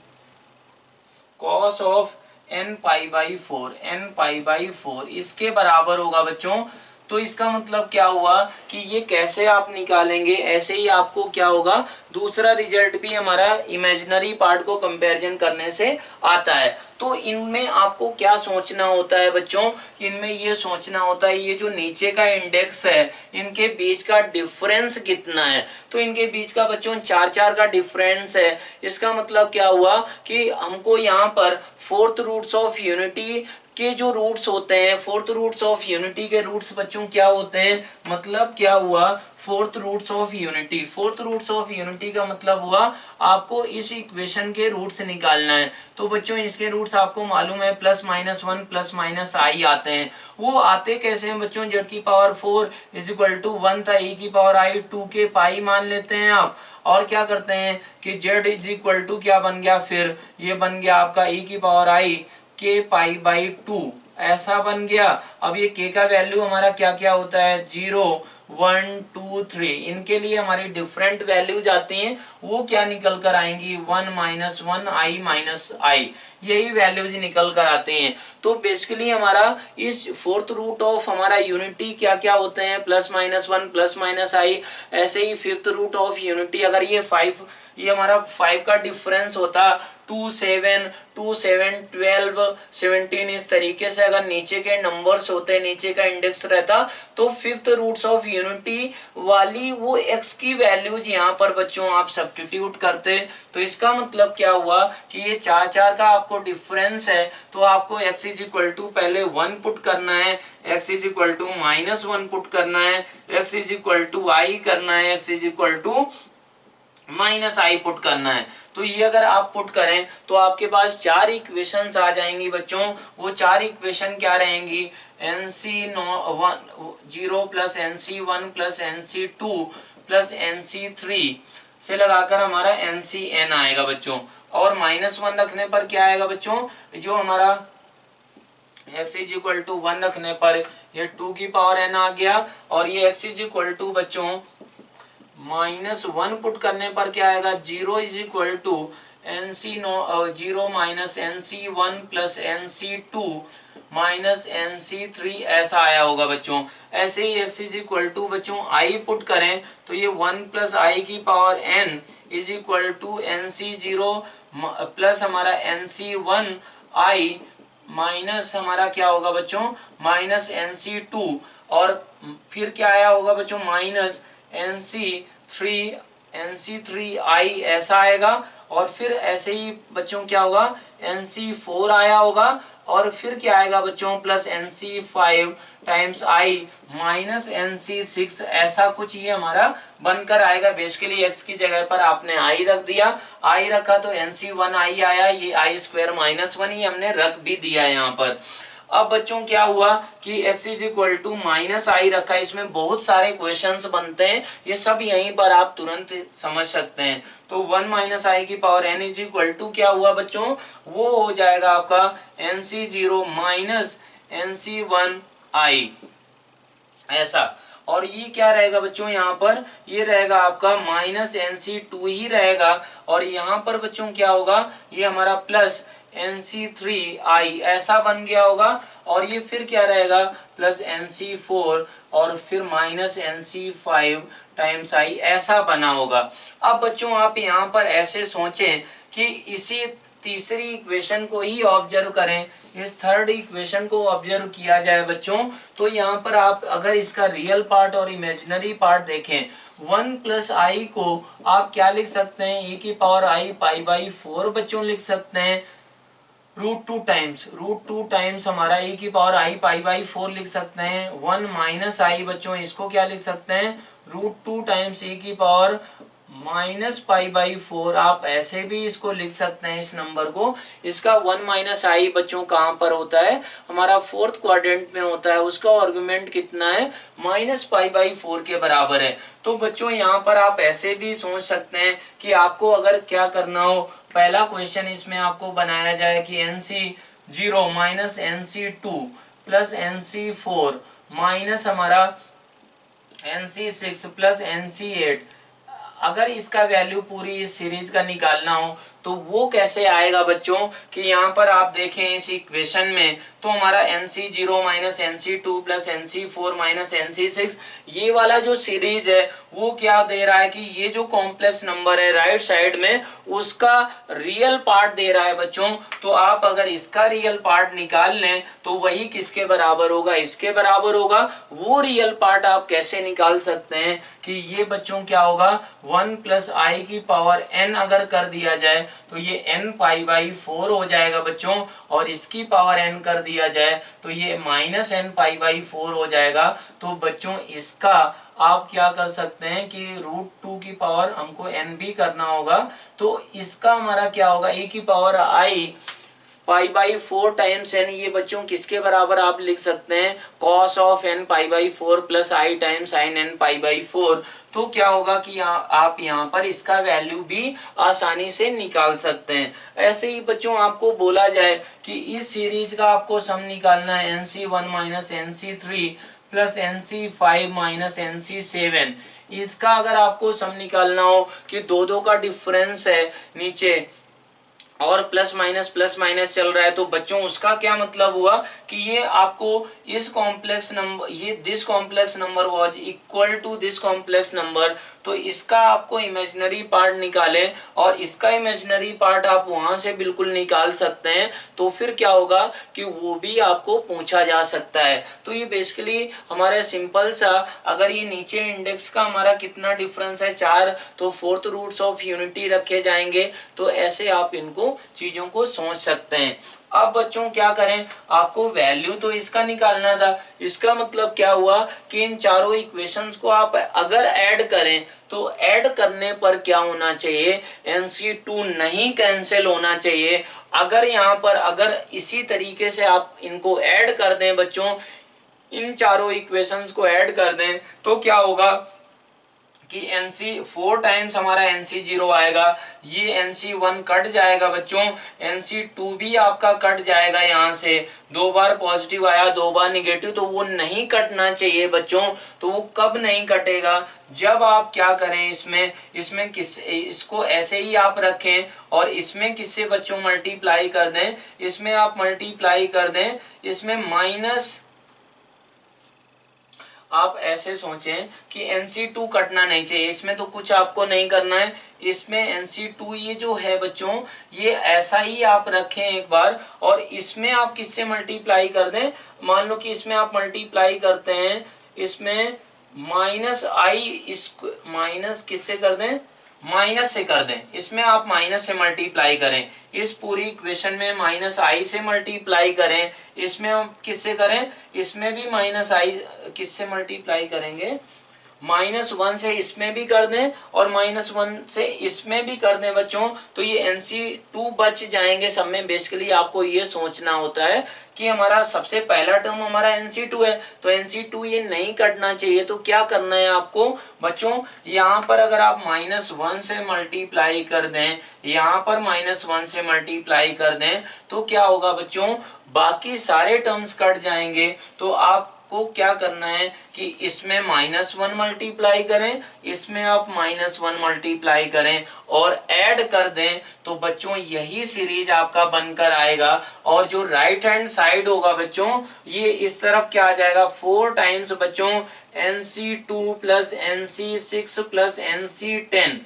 cos of n π/4 इसके बराबर होगा बच्चों। तो इसका मतलब क्या हुआ कि ये कैसे आप निकालेंगे, ऐसे ही आपको क्या होगा, दूसरा रिजल्ट भी हमारा इमेजिनरी पार्ट को कंपैरिजन करने से आता है। तो इनमें आपको क्या सोचना होता है बच्चों, इनमें ये सोचना होता है ये जो नीचे का इंडेक्स है इनके बीच का डिफरेंस कितना है। तो इनके बीच का बच्चों 4 का डिफरेंस है। इसका मतलब क्या हुआ कि हमको यहाँ पर फोर्थ रूट्स ऑफ यूनिटी के जो रूट्स होते हैं, फोर्थ रूट्स ऑफ यूनिटी के रूट्स बच्चों क्या होते हैं, मतलब क्या हुआ, fourth roots of unity. Fourth roots of unity का मतलब हुआ आपको इस इक्वेशन के रूट्स निकालना है। तो बच्चों इसके रूट्स आपको मालूम है +-1 +-i आते हैं। वो आते कैसे हैं बच्चों, z⁴ = 1 था, e⁴i 2 के पाई मान लेते हैं आप। और क्या करते हैं कि z क्या बन गया, फिर ये बन गया आपका e⁴i k π/2 ऐसा बन गया। अब ये k का वैल्यू हमारा क्या क्या होता है, 0 1 2 3, इनके लिए हमारी डिफरेंट वैल्यूज आती हैं, वो क्या निकल कर आएंगी, 1 - 1 i - i, यही वैल्यूज निकल कर आते हैं। तो बेसिकली हमारा इस फोर्थ रूट ऑफ हमारा यूनिटी क्या क्या होते हैं, +-1 +-i। ऐसे ही फिफ्थ रूट ऑफ यूनिटी अगर ये 5, ये हमारा 5 का डिफरेंस होता, 2 7 2 7 12 17, इस तरीके से अगर नीचे के नंबर्स होते, नीचे का इंडेक्स रहता, तो फिफ्थ रूट्स ऑफ यूनिटी वाली वो x की वैल्यूज यहाँ पर बच्चों आप सब्स्टिट्यूट करते। तो इसका मतलब क्या हुआ कि ये 4 का आपको डिफरेंस है, तो आपको x = पहले 1 पुट करना है, x = -1 पुट करना है, x = i करना है, x = -i पुट करना है। तो ये अगर आप पुट करें तो आपके पास 4 इक्वेशंस आ जाएंगी बच्चों। वो 4 इक्वेशन क्या रहेंगी, NC0 plus NC1 plus NC2 plus NC3 से लगाकर हमारा NCN आएगा बच्चों। और -1 रखने पर क्या आएगा बच्चों, जो हमारा x इज इक्वल टू 1 रखने पर ये 2 की पावर n आ गया। और ये x इज इक्वल टू बच्चों -1 पुट करने पर क्या आएगा, 0 is equal to NC0 minus NC1 plus NC2 minus NC3 ऐसा आया होगा बच्चों। ऐसे ही x इज इक्वल टू बच्चों i पुट करें तो ये 1 प्लस आई की power n is equal to NC0 plus हमारा NC1 i माइनस हमारा क्या होगा बच्चों, माइनस NC2 और फिर क्या आया होगा बच्चों, माइनस NC3i ऐसा आएगा। और फिर ऐसे ही बच्चों क्या होगा, NC4 आया होगा। और फिर क्या आएगा बच्चों, plus NC5 times i minus NC6 ऐसा कुछ ये हमारा बनकर आएगा। बेसिकली x की जगह पर आपने i रख दिया, i रखा तो NC1i आया, ये i स्क्वायर -1 ही हमने रख भी दिया है यहाँ पर। अब बच्चों क्या हुआ कि x is equal to -i रखा, इसमें बहुत सारे क्वेश्चंस बनते हैं, ये सब यहीं पर आप तुरंत समझ सकते हैं। तो 1 - i की power n is equal to क्या हुआ बच्चों, वो हो जाएगा आपका NC0 माइनस NC1i ऐसा। और ये क्या रहेगा बच्चों, यहाँ पर ये रहेगा आपका माइनस NC2 ही रहेगा। और यहाँ पर बच्चों क्या होगा, ये हमारा प्लस NC3i ऐसा बन गया होगा। और ये फिर क्या रहेगा, प्लस NC4 और फिर माइनस NC5 टाइम्स i ऐसा बना होगा। अब बच्चों आप यहाँ पर ऐसे सोचें कि इसी तीसरी इक्वेशन को ही ऑब्जर्व करें, इस थर्ड इक्वेशन को ऑब्जर्व किया जाए बच्चों, तो यहाँ पर आप अगर इसका रियल पार्ट और इमेजिनरी पार्ट देखें, 1 प्लस i को आप क्या लिख सकते हैं, e की पावर i π/4 बच्चों लिख सकते हैं। √2 टाइम्स हमारा e की पावर i π/4 लिख सकते हैं। 1 माइनस i बच्चों इसको क्या लिख सकते हैं, √2 टाइम्स e की पावर -π/4 आप ऐसे भी इसको लिख सकते हैं इस नंबर को। इसका 1 - i बच्चों कहाँ पर होता है, हमारा 4th क्वाड्रेंट में होता है, उसका आर्गुमेंट कितना है, -π/4 के बराबर है। तो बच्चों यहाँ पर आप ऐसे भी सोच सकते हैं कि आपको अगर क्या करना हो, पहला क्वेश्चन इसमें आपको बनाया जाए कि NC0 minus NC2 plus NC4 minus हमारा NC6 प्लस NC8, अगर इसका वैल्यू पूरी इस सीरीज का निकालना हो तो वो कैसे आएगा बच्चों, कि यहाँ पर आप देखें इस इक्वेशन में तो हमारा NC0 minus NC2 plus NC4 minus NC6 ये वाला जो सीरीज है वो क्या दे रहा है कि ये जो कॉम्प्लेक्स नंबर है राइट साइड में उसका रियल पार्ट दे रहा है बच्चों। तो आप अगर इसका रियल पार्ट निकाल लें तो वही किसके बराबर होगा, इसके बराबर होगा। वो रियल पार्ट आप कैसे निकाल सकते हैं कि ये बच्चों क्या होगा, 1 प्लस i की पावर n अगर कर दिया जाए तो ये n π/4 हो जाएगा बच्चों। और इसकी पावर n कर दिया जाए तो ये माइनस n π/4 हो जाएगा। तो बच्चों इसका आप क्या कर सकते हैं कि √2 की पावर हमको n भी करना होगा। तो इसका हमारा क्या होगा, e की पावर i π/4 टाइम्स n, ये बच्चों किसके बराबर आप लिख सकते हैं, cos of n π/4 plus i times sin n π/4। तो क्या होगा कि आप यहाँ पर इसका वैल्यू भी आसानी से निकाल सकते हैं। ऐसे ही बच्चों आपको बोला जाए कि इस सीरीज का आपको सम निकालना है NC1 minus NC3 plus NC5 minus NC7, इसका अगर आपको सम निकालना हो कि दो का डिफरेंस है नीचे और प्लस माइनस चल रहा है, तो बच्चों उसका क्या मतलब हुआ कि ये आपको इस कॉम्प्लेक्स नंबर, ये this complex number was equal to this complex number, तो इसका आपको इमेजिनरी पार्ट निकालें और इसका इमेजिनरी पार्ट आप वहां से बिल्कुल निकाल सकते हैं। तो फिर क्या होगा कि वो भी आपको पूछा जा सकता है। तो ये बेसिकली हमारे सिंपल सा, अगर ये नीचे इंडेक्स का हमारा कितना डिफरेंस है 4, तो 4th रूट्स ऑफ यूनिटी रखे जाएंगे। तो ऐसे आप इनको चीजों को सोच सकते हैं। अब बच्चों क्या करें, आपको वैल्यू तो इसका निकालना था। इसका मतलब क्या हुआ कि इन चारों इक्वेशंस को आप अगर ऐड करें तो ऐड करने पर क्या होना चाहिए, NC2 नहीं कैंसिल होना चाहिए। अगर यहाँ पर अगर इसी तरीके से आप इनको ऐड कर दें बच्चों, इन चारों इक्वेशंस को ऐड कर दें तो क्या होगा कि NC 4 टाइम्स हमारा NC0 आएगा, ये NC1 कट जाएगा बच्चों, NC2 भी आपका कट जाएगा। यहाँ से 2 बार पॉजिटिव आया 2 बार निगेटिव, तो वो नहीं कटना चाहिए बच्चों। तो वो कब नहीं कटेगा, जब आप क्या करें, इसमें इसको ऐसे ही आप रखें और इसमें किससे बच्चों मल्टीप्लाई कर दें, इसमें आप मल्टीप्लाई कर दें, इसमें माइनस, आप ऐसे सोचें कि NC2 कटना नहीं चाहिए, इसमें तो कुछ आपको नहीं करना है। इसमें NC2 ये जो है बच्चों, ये ऐसा ही आप रखें एक बार, और इसमें आप किससे मल्टीप्लाई कर दें, मान लो कि इसमें आप मल्टीप्लाई करते हैं, इसमें माइनस माइनस किससे कर दें, माइनस से कर दें। इसमें आप माइनस से मल्टीप्लाई करें, इस पूरी इक्वेशन में माइनस आई से मल्टीप्लाई करें। इसमें हम किससे करें, इसमें भी माइनस आई किससे मल्टीप्लाई करेंगे, -1 से इसमें भी कर दें और -1 से इसमें भी कर दें बच्चों, तो ये NC2 बच जाएंगे सब में। बेसिकली आपको ये सोचना होता है कि हमारा सबसे पहला टर्म हमारा NC2 है, तो NC2 ये नहीं कटना चाहिए। तो क्या करना है आपको बच्चों, यहाँ पर अगर आप -1 से मल्टीप्लाई कर दें, यहाँ पर -1 से मल्टीप्लाई कर दें, तो क्या होगा बच्चों, बाकी सारे टर्म्स कट जाएंगे। तो आप को क्या करना है कि इसमें -1 मल्टीप्लाई करें, इसमें आप -1 मल्टीप्लाई करें और ऐड कर दें, तो बच्चों यही सीरीज आपका बनकर आएगा। और जो राइट हैंड साइड होगा बच्चों, ये इस तरफ क्या आ जाएगा, 4 टाइम्स बच्चों NC2 plus NC6 plus NC10,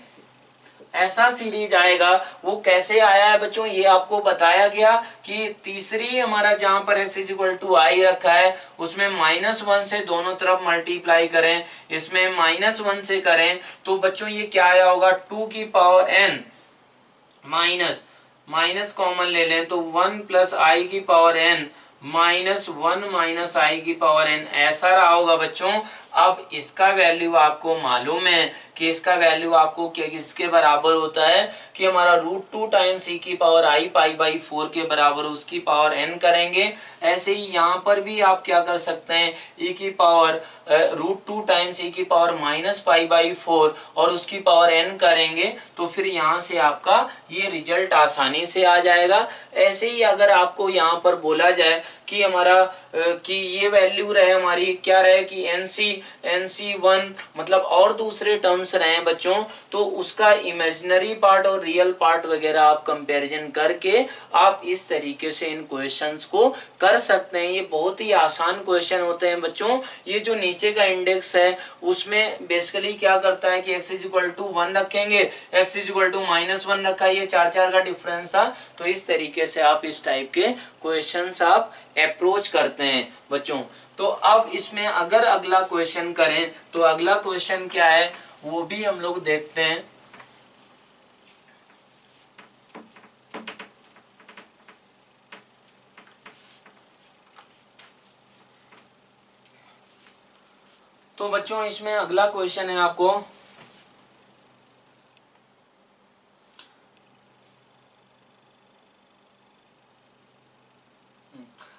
ऐसा सीरीज आएगा। वो कैसे आया है बच्चों, ये आपको बताया गया कि तीसरी हमारा जहां पर x=i रखा है, उसमें -1 से दोनों तरफ मल्टीप्लाई करें, इसमें -1 से करें, तो बच्चों ये क्या आया होगा, 2 की पावर n माइनस कॉमन ले लें तो 1 प्लस आई की पावर n -1 माइनस आई की पावर n, ऐसा रहा होगा बच्चों। अब इसका वैल्यू आपको मालूम है कि इसका वैल्यू आपको किसके बराबर होता है कि हमारा √2 टाइम्स e की पावर i π/4 के बराबर उसकी पावर n करेंगे। ऐसे ही यहाँ पर भी आप क्या कर सकते हैं, e की पावर √2 टाइम्स e की पावर -π/4 और उसकी पावर n करेंगे, तो फिर यहाँ से आपका ये रिजल्ट आसानी से आ जाएगा। ऐसे ही अगर आपको यहाँ पर बोला जाए कि हमारा कि ये वैल्यू रहे हमारी, क्या रहे कि NC1 मतलब और दूसरे टर्म्स रहे बच्चों, तो उसका इमेजिनरी पार्ट और रियल पार्ट वगैरह आप कंपैरिजन करके आप इस तरीके से इन क्वेश्चंस को कर सकते हैं। ये बहुत ही आसान क्वेश्चन होते हैं बच्चों। ये जो नीचे का इंडेक्स है उसमें बेसिकली क्या करता है कि x=1 रखेंगे, x=-1 रखा, ये 4 का डिफरेंस था। तो इस तरीके से आप इस टाइप के क्वेश्चंस आप अप्रोच करते हैं बच्चों। तो अब इसमें अगर अगला क्वेश्चन करें तो अगला क्वेश्चन क्या है वो भी हम लोग देखते हैं। तो बच्चों इसमें अगला क्वेश्चन है आपको,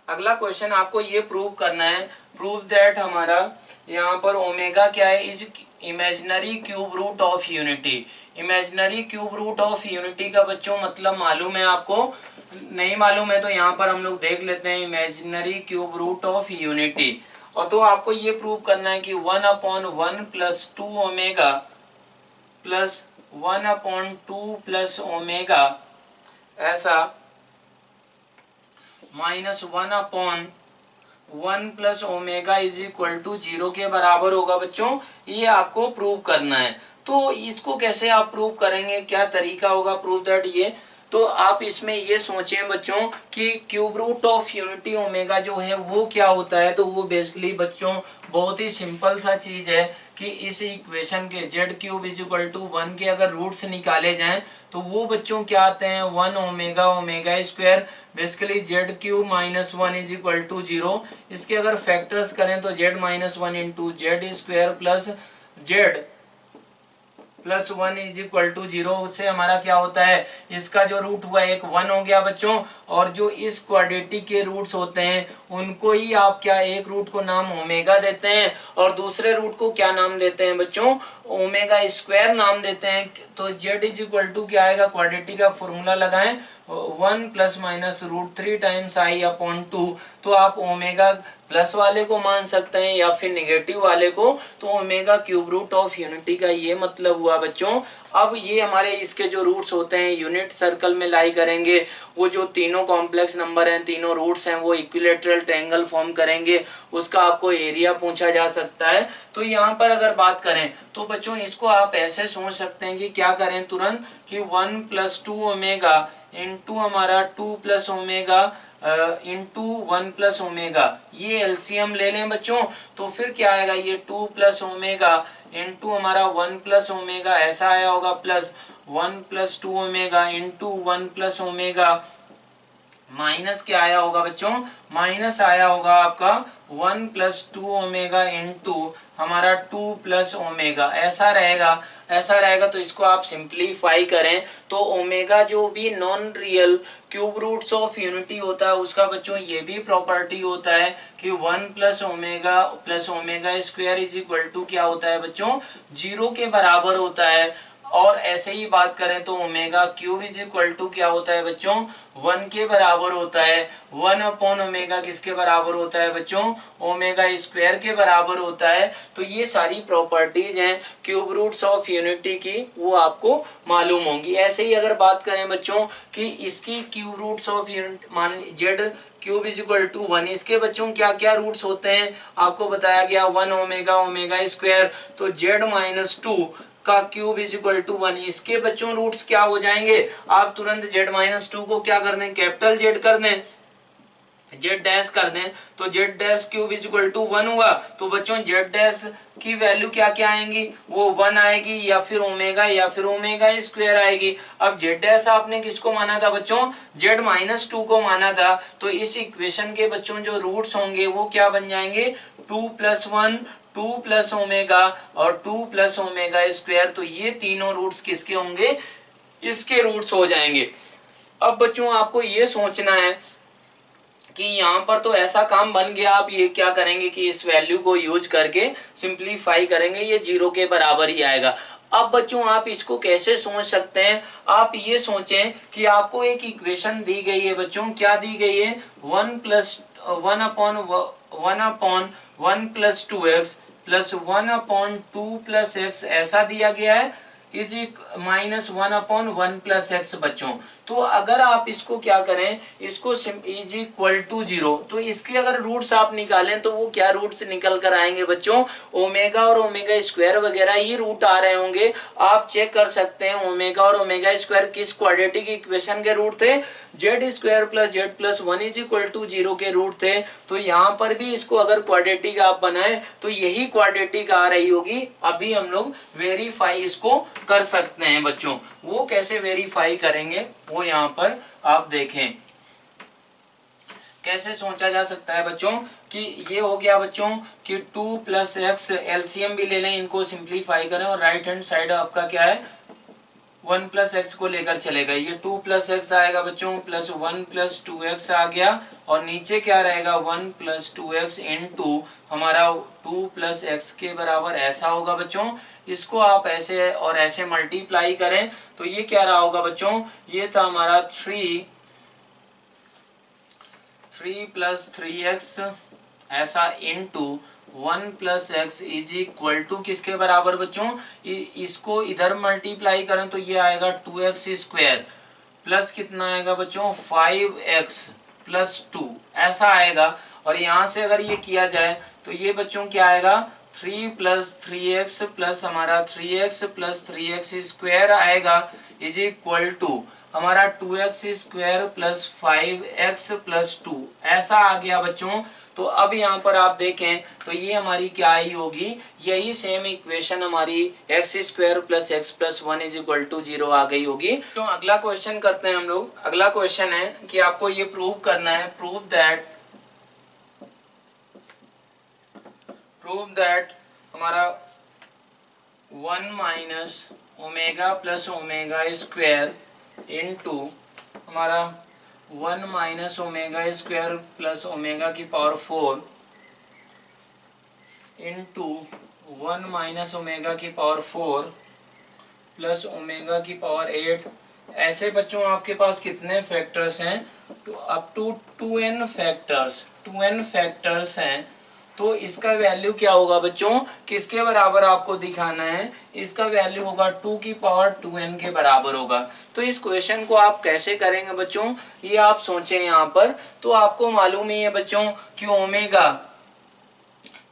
अगला क्वेश्चन आपको ये प्रूव करना है, प्रूव दैट हमारा यहाँ पर ओमेगा क्या है, is imaginary cube root of unity. Imaginary cube root of unity का बच्चों मतलब मालूम है आपको, नहीं मालूम है तो यहाँ पर हम लोग देख लेते हैं। Imaginary cube root of unity, और तो आपको ये प्रूव करना है कि 1/1 + 2 ओमेगा प्लस 1/2 + ओमेगा ऐसा -1/1 + ओमेगा = 0 के बराबर होगा बच्चों। ये आपको प्रूव करना है। तो इसको कैसे आप प्रूव करेंगे, क्या तरीका होगा प्रूव दैट, ये तो आप इसमें ये सोचें बच्चों कि cube root of unity omega जो है वो क्या होता है। तो वो बेसिकली बच्चों बहुत ही सिंपल सा चीज है कि इस इक्वेशन के z cube is equal to 1 के अगर रूट्स निकाले जाएं तो वो बच्चों क्या आते हैं 1 omega omega square, basically z cube minus 1 is equal to 0। इसके अगर फैक्टर्स करें तो z minus 1 into z square plus z plus 1 is equal to 0। उससे हमारा क्या होता है, इसका जो रूट हुआ एक 1 हो गया बच्चों। और जो इस क्वाड्रेटिक के रूट्स होते हैं उनको ही आप क्या, एक रूट को नाम ओमेगा देते हैं और दूसरे रूट को क्या नाम देते हैं बच्चों, ओमेगा स्क्वायर नाम देते हैं। तो जेड इज इक्वल टू क्या आएगा, क्वाड्रेटिक का फॉर्मूला लगाएं 1 plus minus root 3 times i upon 2। तो आप ओमेगा प्लस वाले को मान सकते हैं या फिर निगेटिव वाले को। तो omega cube root of unity का ये मतलब हुआ बच्चों। अब ये हमारे इसके जो रूट्स होते हैं यूनिट सर्कल में लाई करेंगे। वो जो तीनों कॉम्प्लेक्स नंबर हैं, तीनों रूट्स हैं, वो इक्विलेटरल ट्रायंगल फॉर्म करेंगे। उसका आपको एरिया पूछा जा सकता है। तो यहाँ पर अगर बात करें तो बच्चों इसको आप ऐसे सोच सकते हैं कि क्या करें तुरंत कि 1 प्लस 2 ओमेगा इंटू हमारा 2 plus omega into 1 plus omega, ये एलसीएम ले लें बच्चों। तो फिर क्या आएगा, ये 2 प्लस ओमेगा इंटू हमारा 1 प्लस ओमेगा ऐसा आया होगा, plus 1 plus 2 omega into 1 plus omega, minus क्या आया होगा बच्चों, माइनस आया होगा आपका 1 प्लस 2 ओमेगा इंटू हमारा 2 प्लस ओमेगा, ऐसा रहेगा। ऐसा रहेगा तो इसको आप सिंप्लीफाई करें तो ओमेगा जो भी non real cube roots of unity होता है उसका बच्चों ये भी प्रॉपर्टी होता है कि 1 plus omega square is equal to क्या होता है बच्चों, 0 के बराबर होता है। और ऐसे ही बात करें तो omega cube is equal to क्या होता है बच्चों, 1 के बराबर होता है। 1 अपॉन ओमेगा किसके बराबर होता है बच्चों, ओमेगा स्क्वायर के बराबर होता है। तो ये सारी प्रॉपर्टीज हैं क्यूब रूट्स ऑफ यूनिटी की, वो आपको मालूम होंगी। ऐसे ही अगर बात करें बच्चों कि इसकी क्यूब रूट्स ऑफ यूनिट, मान z cube is equal to 1, इसके बच्चों क्या क्या रूट्स होते हैं आपको बताया गया 1 ओमेगा ओमेगा स्क्वायर। तो जेड माइनस 2 का क्यूब इज इक्वल टू 1, इसके बच्चों रूट्स क्या हो जाएंगे, आप तुरंत जेड माइनस 2 को क्या कर दें, कैपिटल जेड कर दें, जेड डैश कर दें। तो z dash cube is equal to 1 हुआ। तो बच्चों जेड डैश की वैल्यू क्या क्या आएंगी, वो 1 आएगी या फिर ओमेगा स्क्वायर आएगी। अब जेड डैश आपने किसको माना था बच्चों, जेड माइनस 2 को माना था। तो इस इक्वेशन के बच्चों जो रूट्स होंगे वो क्या बन जाएंगे, 2 प्लस 1 2 प्लस ओमेगा और 2 प्लस ओमेगा स्क्वायर। तो ये तीनों रूट्स किसके होंगे, इसके रूट्स हो जाएंगे। अब बच्चों आपको ये सोचना है कि यहाँ पर तो ऐसा काम बन गया, आप ये क्या करेंगे कि इस वैल्यू को यूज करके सिंप्लीफाई करेंगे, ये 0 के बराबर ही आएगा। अब बच्चों आप इसको कैसे सोच सकते हैं, आप ये सोचें कि आपको एक इक्वेशन दी गई है बच्चों, क्या दी गई है, 1 upon 1 plus 2x plus 1 upon 2 plus x ऐसा दिया गया है, is minus 1 upon 1 plus x बच्चों। तो अगर आप इसको क्या करें, इसको इज इक्वल टू 0, तो इसके अगर रूट्स आप निकालें तो वो क्या रूट्स निकल कर आएंगे बच्चों, ओमेगा और ओमेगा स्क्वायर वगैरह ही रूट आ रहे होंगे। आप चेक कर सकते हैं ओमेगा और ओमेगा स्क्वायर किस क्वाड्रेटिक इक्वेशन के रूट थे, z square plus z plus 1 is equal to 0 के रूट थे। तो यहाँ पर भी इसको अगर क्वाड्रेटिक आप बनाए तो यही क्वाड्रेटिक आ रही होगी। अभी हम लोग वेरीफाई इसको कर सकते हैं बच्चों। वो कैसे वेरीफाई करेंगे वो यहाँ पर आप देखें, कैसे सोचा जा सकता है बच्चों कि ये हो गया बच्चों कि 2 प्लस एक्स, एलसीएम भी ले लें, इनको सिंप्लीफाई करें और राइट हैंड साइड आपका क्या है 1 प्लस एक्स को लेकर चलेगा। ये 2 प्लस एक्स आएगा बच्चों प्लस 1 प्लस 2x आ गया और नीचे क्या रहेगा 1 प्लस 2x इंटू हमारा 2 प्लस एक्स के बराबर ऐसा होगा बच्चों। इसको आप ऐसे और ऐसे मल्टीप्लाई करें तो ये क्या रहा होगा बच्चों, ये था हमारा 3 प्लस 3x ऐसा into 1 plus x is equal to किसके बराबर बच्चों, इसको इधर मल्टीप्लाई करें तो ये आएगा 2x स्क्वायर प्लस कितना आएगा बच्चों 5x प्लस 2 ऐसा आएगा। और यहाँ से अगर ये किया जाए तो ये बच्चों क्या आएगा 3 प्लस 3x प्लस हमारा 3x प्लस 3x स्क्वायर आएगा इज इक्वल टू हमारा 2x² प्लस 5x प्लस 2 ऐसा आ गया बच्चों। तो अब यहाँ पर आप देखें तो ये हमारी क्या आई होगी, यही सेम इक्वेशन हमारी x² plus x plus 1 is equal to 0 आ गई होगी। तो अगला क्वेश्चन करते हैं हम लोग। अगला क्वेश्चन है कि आपको ये प्रूव करना है, प्रूव दैट हमारा 1 minus omega plus omega square into हमारा 1 minus omega square plus omega की पावर 4 इंटू 1 माइनस ओमेगा की पावर 4 प्लस ओमेगा की पावर 8। ऐसे बच्चों आपके पास कितने फैक्टर्स हैं, तो अप टू 2n फैक्टर्स हैं। तो इसका वैल्यू क्या होगा बच्चों, किसके बराबर आपको दिखाना है, इसका वैल्यू होगा 2 की पावर 2n के बराबर होगा। तो इस क्वेश्चन को आप कैसे करेंगे बच्चों, ये आप सोचें यहाँ पर। तो आपको मालूम ही है बच्चों कि omega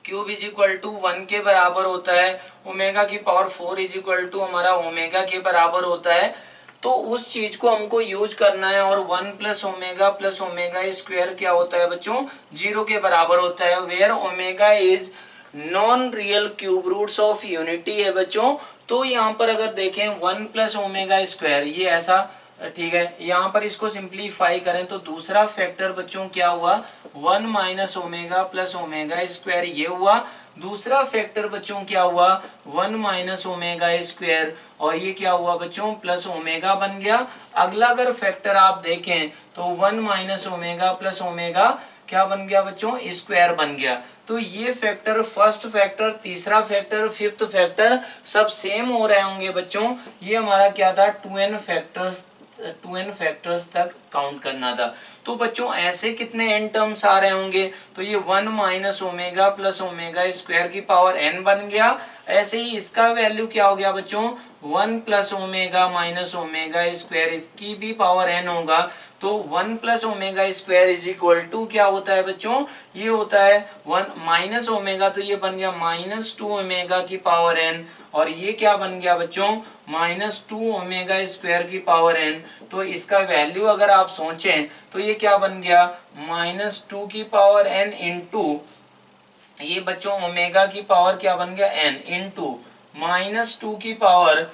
cube is equal to 1 के बराबर होता है, ओमेगा की पावर 4 इज इक्वल टू हमारा ओमेगा के बराबर होता है। तो उस चीज को हमको यूज करना है। और 1 प्लस ओमेगा स्क्वायर क्या होता है बच्चों, 0 के बराबर होता है, where omega is non real cube roots of unity है बच्चों। तो यहाँ पर अगर देखें 1 प्लस ओमेगा स्क्वायर ये ऐसा, ठीक है, यहाँ पर इसको सिंप्लीफाई करें तो दूसरा फैक्टर बच्चों क्या हुआ, 1 minus omega plus omega square ये हुआ। दूसरा फैक्टर बच्चों क्या हुआ, 1 माइनस ओमेगा स्क्वायर, और ये क्या हुआ बच्चों, प्लस ओमेगा बन गया। अगला अगर फैक्टर आप देखें तो 1 माइनस ओमेगा प्लस ओमेगा क्या बन गया बच्चों, स्क्वायर बन गया। तो ये फैक्टर, फर्स्ट फैक्टर, तीसरा फैक्टर, फिफ्थ फैक्टर सब सेम हो रहे होंगे बच्चों। ये हमारा क्या था, 2n फैक्टर्स तक काउंट करना था। तो बच्चों ऐसे कितने n टर्म्स आ रहे होंगे, तो ये 1 minus omega plus omega square की पावर n बन गया। ऐसे ही इसका वैल्यू क्या हो गया बच्चों, 1 plus omega minus omega square, इसकी भी पावर n होगा। तो 1 plus omega square is equal to क्या होता है बच्चों, ये होता है 1 माइनस ओमेगा, तो ये बन गया -2 ओमेगा की पावर n, और ये क्या बन गया बच्चों, -2 ओमेगा स्क्वायर की पावर n। तो इसका वैल्यू अगर आप सोचें तो ये क्या बन गया, -2 की पावर n इंटू ये बच्चों ओमेगा की पावर क्या बन गया n इंटू -2 की power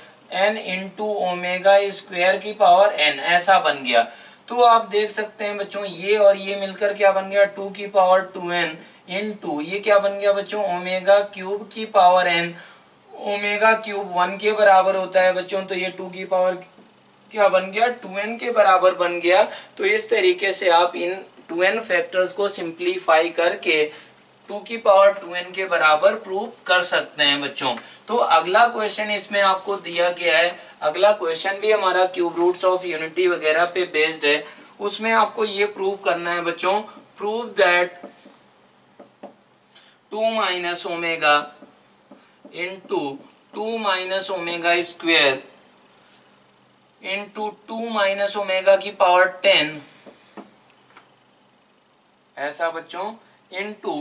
n into omega square की पावर n, ऐसा बन गया। तो आप देख सकते हैं बच्चों ये और ये मिलकर क्या बन गया, 2 की पावर 2n इंटू ये क्या बन गया बच्चों, ओमेगा क्यूब की पावर n। ओमेगा क्यूब 1 के बराबर होता है बच्चों, तो ये 2 की पावर क्या बन गया, 2n के बराबर बन गया। तो इस तरीके से आप इन 2n फैक्टर्स को सिंप्लीफाई करके 2 की पावर 2n के बराबर प्रूव कर सकते हैं बच्चों। तो अगला क्वेश्चन इसमें आपको दिया गया है, अगला क्वेश्चन भी हमारा क्यूब रूट्स ऑफ यूनिटी वगैरह पे बेस्ड है। उसमें आपको ये प्रूव करना है बच्चों, prove that 2 minus omega into 2 minus omega square into 2 minus omega की पावर 10, ऐसा बच्चों, इंटू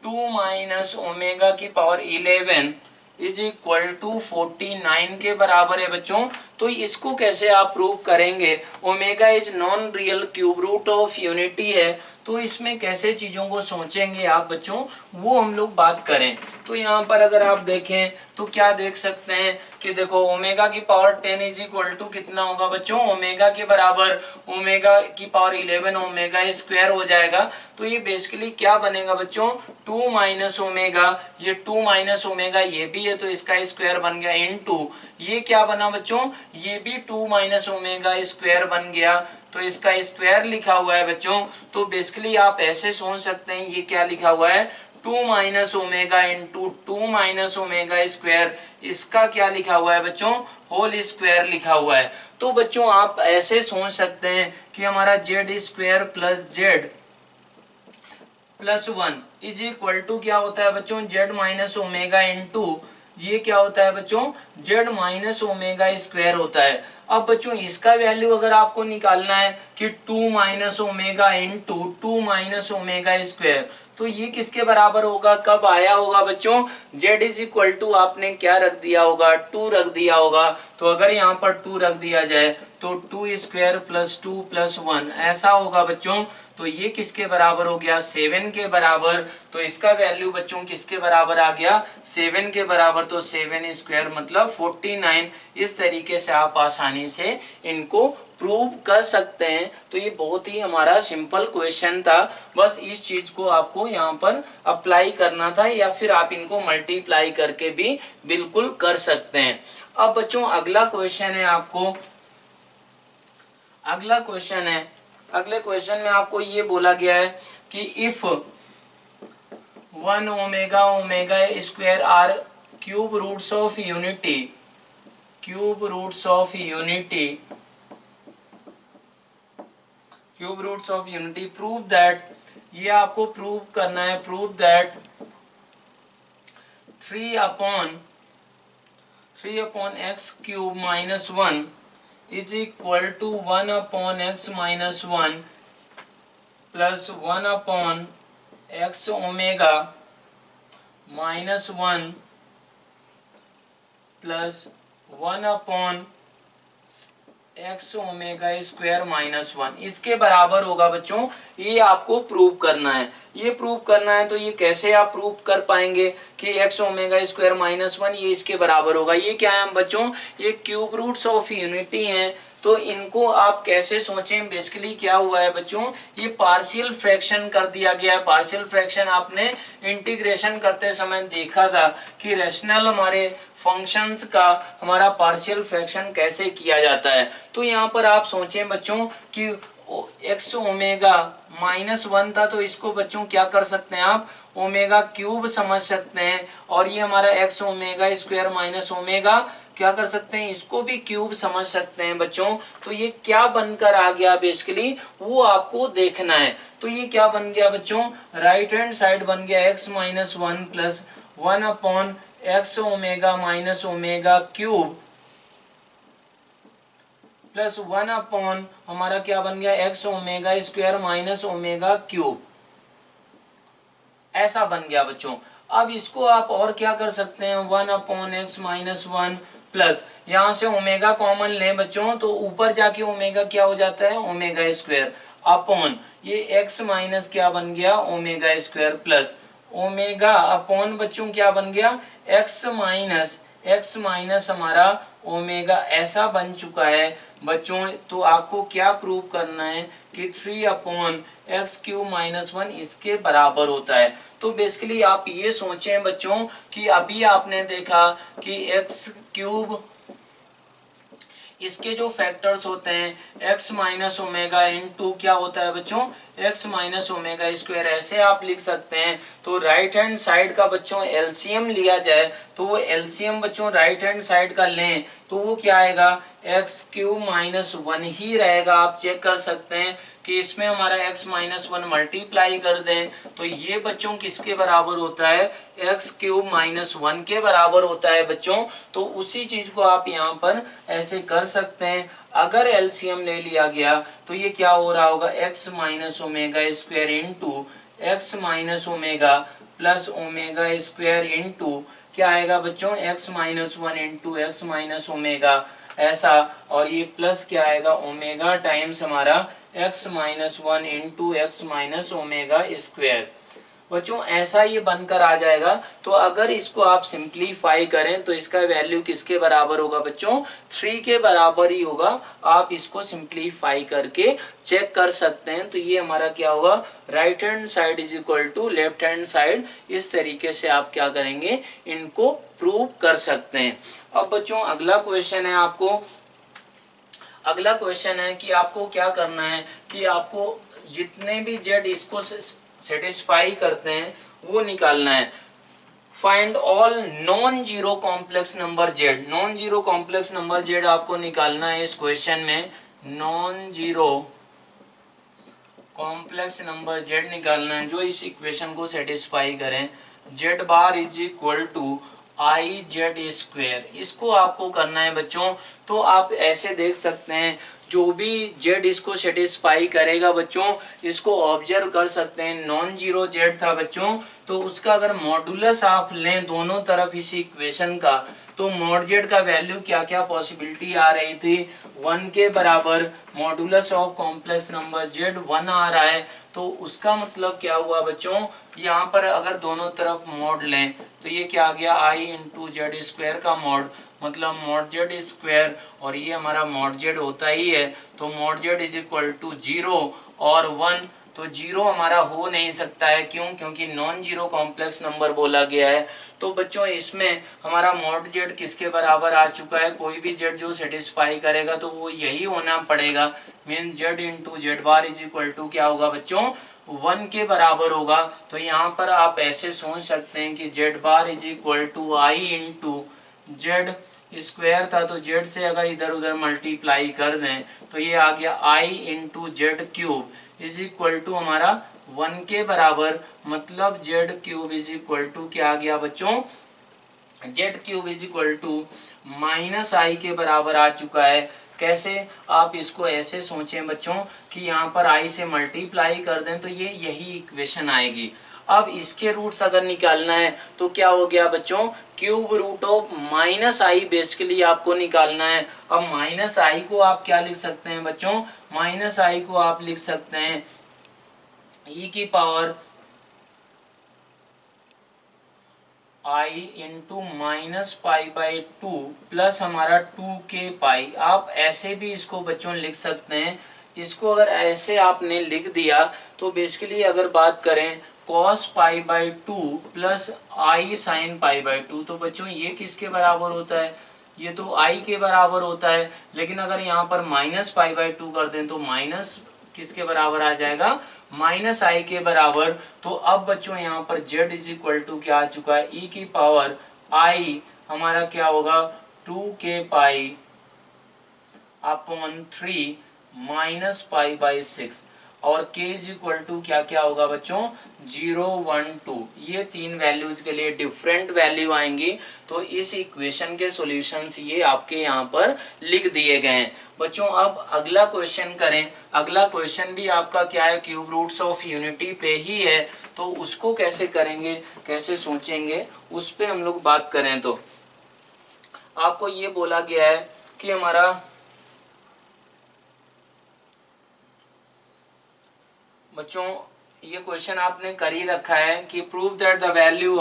2 माइनस ओमेगा की पावर 11 इज इक्वल टू 49 के बराबर है बच्चों। तो इसको कैसे आप प्रूव करेंगे, omega is non real cube root of unity है, तो इसमें कैसे चीजों को सोचेंगे आप बच्चों, वो हम लोग बात करें। तो यहाँ पर अगर आप देखें तो क्या देख सकते हैं कि देखो ओमेगा की पावर 10 इज इक्वल टू कितना होगा बच्चों, ओमेगा के बराबर ओमेगा की पावर 11 ओमेगा स्क्वायर हो जाएगा। तो ये बेसिकली क्या बनेगा बच्चों, 2 माइनस ओमेगा, ये 2 माइनस ओमेगा ये भी है तो इसका स्क्वायर बन गया, इनटू ये क्या बना बच्चों, ये भी 2 माइनस ओमेगा स्क्वायर बन गया, तो इसका स्क्वायर लिखा हुआ है बच्चों। तो बेसिकली आप ऐसे सोच सकते हैं, ये क्या लिखा हुआ है, 2 minus omega into 2 minus omega square, इसका क्या लिखा हुआ है बच्चों, होल स्क्वायर लिखा हुआ है। तो बच्चों आप ऐसे सोच सकते हैं कि हमारा z square plus z plus 1 is equal to क्या होता है बच्चों, जेड माइनस ओमेगा इंटू ये क्या होता है बच्चों, जेड माइनस ओमेगा स्क्वायर होता है। अब बच्चों इसका वैल्यू अगर आपको निकालना है कि 2 minus omega into 2 minus omega square, तो ये किसके बराबर होगा, कब आया होगा बच्चों, z इज इक्वल टू आपने क्या रख दिया होगा, 2 रख दिया होगा। तो अगर यहाँ पर 2 रख दिया जाए तो 2 स्क्वायर प्लस 2 प्लस 1 ऐसा होगा बच्चों। तो ये किसके बराबर हो गया, 7 के बराबर। तो इसका वैल्यू बच्चों किसके बराबर आ गया, 7 के बराबर। तो 7 स्क्वायर मतलब 49। इस तरीके से आप आसानी से इनको प्रूव कर सकते हैं। तो ये बहुत ही हमारा सिंपल क्वेश्चन था, बस इस चीज को आपको यहाँ पर अप्लाई करना था, या फिर आप इनको मल्टीप्लाई करके भी बिल्कुल कर सकते हैं। अब बच्चों अगला क्वेश्चन है आपको, अगले क्वेश्चन में आपको ये बोला गया है कि if 1 omega omega square are cube roots of unity, prove that, ये आपको प्रूव करना है, prove that 3 upon x cube minus 1 is equal to 1 upon x minus 1 plus 1 upon x omega minus 1 plus 1 upon x omega square minus 1 इसके बराबर होगा बच्चों। ये आपको प्रूव करना है। ये प्रूव करना है तो ये कैसे आप प्रूव कर पाएंगे कि एक्स ओमेगा स्क्वायर माइनस 1 ये इसके बराबर होगा। ये क्या है बच्चों, ये क्यूब रूट्स ऑफ यूनिटी हैं। तो इनको आप कैसे सोचें, बेसिकली क्या हुआ है बच्चों, ये पार्शियल फ्रैक्शन कर दिया गया है। पार्शियल फ्रैक्शन आपने इंटीग्रेशन करते समय देखा था कि रैशनल हमारे फंक्शंस का हमारा पार्शियल फ्रैक्शन कैसे किया जाता है। तो यहाँ पर आप सोचें बच्चों कि एक्स ओमेगा माइनस 1 था, तो इसको बच्चों क्या कर सकते हैं आप, ओमेगा क्यूब समझ सकते हैं। और ये हमारा x omega square minus omega क्या कर सकते हैं, इसको भी क्यूब समझ सकते हैं बच्चों। तो ये क्या बनकर आ गया बेसिकली वो आपको देखना है। तो ये क्या बन गया बच्चों, राइट हैंड साइड बन गया x minus 1 plus 1 upon x omega minus omega cube plus 1 upon हमारा क्या बन गया x omega square minus omega cube, ऐसा बन गया बच्चों। अब इसको आप और क्या कर सकते हैं, 1 अपॉन एक्स माइनस 1 प्लस यहाँ से ओमेगा कॉमन लें बच्चों, तो ऊपर जाके ओमेगा क्या हो जाता है, ओमेगा स्क्वायर अपॉन ये एक्स माइनस क्या बन गया omega square plus omega upon बच्चों क्या बन गया एक्स माइनस हमारा ओमेगा, ऐसा बन चुका है बच्चों। तो आपको क्या प्रूव करना है कि 3 अपॉन एक्स क्यूब माइनस 1 इसके बराबर होता है। तो बेसिकली आप ये सोचें बच्चों कि अभी आपने देखा कि एक्स क्यूब इसके जो फैक्टर्स होते हैं x माइनस ओमेगा इंटू क्या होता है बच्चों x माइनस ओमेगा स्क्वायर, ऐसे आप लिख सकते हैं। तो राइट हैंड साइड का बच्चों एलसीएम लिया जाए तो वो एलसीएम बच्चों राइट हैंड साइड का लें तो वो क्या आएगा एक्स क्यूब माइनस 1 ही रहेगा। आप चेक कर सकते हैं कि इसमें हमारा x माइनस 1 मल्टीप्लाई कर दें तो ये बच्चों किसके बराबर होता है एक्स क्यूब माइनस 1 के बराबर होता है बच्चों। तो उसी चीज को आप यहाँ पर ऐसे कर सकते हैं। अगर एलसीएम ले लिया गया तो ये क्या हो रहा होगा x minus omega square into x minus omega plus omega square into क्या आएगा बच्चों x minus 1 into x minus omega, ऐसा। और ये प्लस क्या आएगा ओमेगा टाइम्स हमारा x minus 1 into x minus omega square बच्चों, ऐसा ये बनकर आ जाएगा। तो अगर इसको आप सिंप्लीफाई करें तो इसका वैल्यू किसके बराबर होगा बच्चों 3 के बराबर ही होगा। आप इसको सिंप्लीफाई करके चेक कर सकते हैं। तो ये हमारा क्या होगा right hand side is equal to left hand side, इस तरीके से आप क्या करेंगे इनको प्रूव कर सकते हैं। अब बच्चों अगला क्वेश्चन है आपको, अगला क्वेश्चन है कि आपको क्या करना है कि आपको जितने भी जेड इसको सेटिस्फाई करते हैं वो निकालना है। Find all non zero complex number z, non zero complex number z आपको निकालना है इस क्वेश्चन में। Non zero complex number z निकालना है जो इस इक्वेशन को सेटिस्फाई करें। Z bar is equal to i z square, इसको आपको करना है बच्चों। तो आप ऐसे देख सकते हैं जो भी जेड इसको सेटिस्फाई करेगा बच्चों, इसको ऑब्जर्व कर सकते हैं। नॉन जीरो जेड था बच्चों, तो उसका अगर मॉडुलस आप लें दोनों तरफ इस इक्वेशन का, तो मॉड जेड का वैल्यू क्या क्या पॉसिबिलिटी आ रही थी, 1 के बराबर modulus of complex number Z 1 आ रहा है। तो उसका मतलब क्या हुआ बच्चों, यहाँ पर अगर दोनों तरफ मॉड लें तो ये क्या आ गया, आई इंटू जेड स्क्वायर का मॉड, मतलब मॉड जेड स्क्वायर, और ये हमारा मॉड जेड होता ही है, तो mod z is equal to 0 और 1। तो 0 हमारा हो नहीं सकता है, क्यों, क्योंकि नॉन जीरो कॉम्प्लेक्स नंबर बोला गया है। तो बच्चों इसमें हमारा मॉड जेड किसके बराबर आ चुका है, कोई भी जेड जो सेटिस्फाई करेगा तो वो यही होना पड़ेगा, mean z into z bar is equal to क्या होगा बच्चों, 1 के बराबर होगा। तो यहाँ पर आप ऐसे सोच सकते हैं कि z bar is equal to i into z square था, तो जेड से अगर इधर उधर मल्टीप्लाई कर दें तो ये आ गया आई into Z cube is equal to हमारा 1 के बराबर, मतलब Z cube is equal to क्या आ गया बच्चों, Z cube is equal to minus I के बराबर आ चुका है। कैसे, आप इसको ऐसे सोचें बच्चों कि यहाँ पर आई से मल्टीप्लाई कर दें तो ये यही इक्वेशन आएगी। अब इसके रूट्स अगर निकालना है तो क्या हो गया बच्चों, cube root of minus i basically आपको निकालना है। अब माइनस आई को आप क्या लिख सकते हैं बच्चों, माइनस आई को आप लिख सकते हैं ई की power I into minus pi by 2 plus हमारा 2 के पाई। आप ऐसे भी इसको बच्चों लिख सकते हैं। इसको अगर ऐसे आपने लिख दिया तो बेसिकली अगर बात करें cos pi by 2 plus I sine pi by 2, तो बच्चों ये किसके बराबर होता है, ये तो आई के बराबर होता है। लेकिन अगर यहाँ पर माइनस पाई बाई 2 कर दें तो माइनस किसके बराबर आ जाएगा, माइनस आई के बराबर। तो अब बच्चों यहाँ पर z इज इक्वल टू क्या आ चुका है, e की पावर आई हमारा क्या होगा 2 के pi upon 3 minus pi by 6, और k इज इक्वल टू क्या क्या होगा बच्चों 0 1 2। ये तीन वैल्यूज के लिए डिफरेंट वैल्यू आएंगी। तो इस इक्वेशन के सॉल्यूशंस ये आपके यहाँ पर लिख दिए गए हैं बच्चों। अब अगला क्वेश्चन करें। अगला क्वेश्चन भी आपका क्या है, क्यूब रूट्स ऑफ यूनिटी पे ही है। तो उसको कैसे करेंगे, कैसे सोचेंगे, उस पे हम लोग बात करें तो आपको ये बोला गया है कि हमारा बच्चों ये क्वेश्चन आपने कर ही रखा है कि prove that the value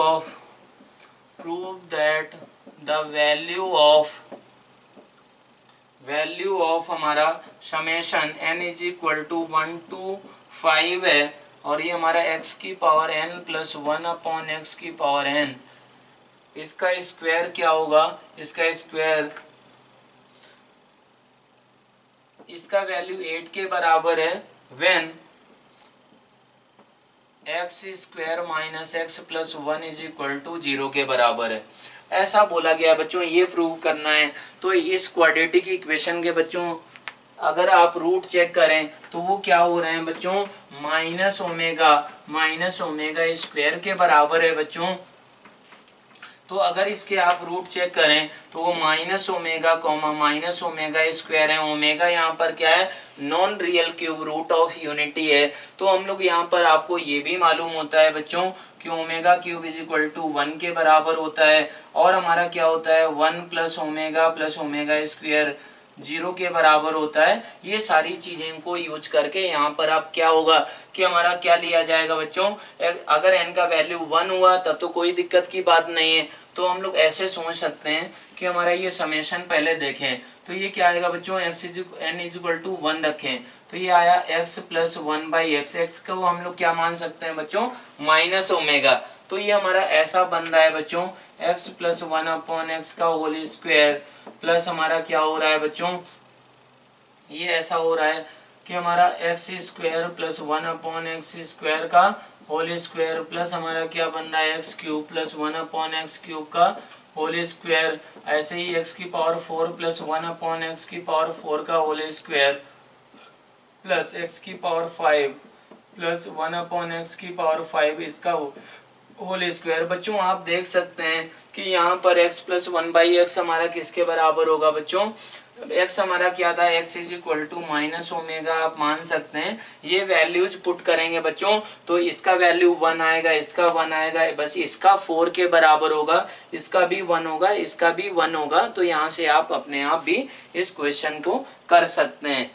of हमारा summation n is equal to 1 to 5 है, और ये हमारा x की power n plus 1 upon X की पावर n, इसका स्क्वायर क्या होगा, इसका वैल्यू 8 के बराबर है when X square minus X plus 1 is equal to 0 के बराबर है। ऐसा बोला गया बच्चों, ये प्रूव करना है। तो इस क्वाड्रेटिक इक्वेशन के बच्चों अगर आप रूट चेक करें तो वो क्या हो रहे हैं बच्चों, माइनस ओमेगा स्क्वायर के बराबर है बच्चों। तो अगर इसके आप रूट चेक करें तो वो माइनस ओमेगा स्क्वायर है। ओमेगा यहाँ पर क्या है, non real cube root of unity है। तो हम लोग यहाँ पर आपको ये भी मालूम होता है बच्चों कि omega cube is equal to 1 के बराबर होता है, और हमारा क्या होता है 1 प्लस ओमेगा स्क्वायर 0 के बराबर होता है। ये सारी चीजें को यूज करके यहाँ पर आप क्या होगा कि हमारा क्या लिया जाएगा बच्चों, अगर n का वैल्यू 1 हुआ तब तो कोई दिक्कत की बात नहीं है। तो हम लोग ऐसे सोच सकते हैं कि हमारा ये समेशन पहले देखें तो ये क्या आएगा बच्चों, n इज इक्वल टू 1 रखें तो ये आया x प्लस 1 बाई एक्स को हम लोग क्या मान सकते हैं बच्चों, माइनस ओमेगा। तो ये हमारा ऐसा बन रहा है बच्चों x प्लस 1 अपॉन एक्स का होल स्क्वायर प्लस हमारा क्या हो रहा है बच्चों, ये ऐसा हो रहा है कि हमारा x square plus 1 upon x square का होल स्क्वायर प्लस हमारा क्या बन रहा है x cube plus 1 upon x cube का होल स्क्वायर। ऐसे ही एक्स की पावर 4 प्लस 1 अपॉन एक्स की पावर 4 का होल स्क्वायर प्लस एक्स की पावर 5 प्लस 1 अपॉन एक्स की पावर 5 इसका होल स्क्वायर। बच्चों आप देख सकते हैं कि यहाँ पर x प्लस 1 बाई एक्स हमारा किसके बराबर होगा बच्चों, x हमारा क्या था, x is equal to minus omega, आप मान सकते हैं। ये वैल्यूज पुट करेंगे बच्चों, तो इसका वैल्यू 1 आएगा, इसका 1 आएगा, बस इसका 4 के बराबर होगा, इसका भी 1 होगा, इसका भी 1 होगा। तो यहाँ से आप अपने आप भी इस क्वेश्चन को कर सकते हैं।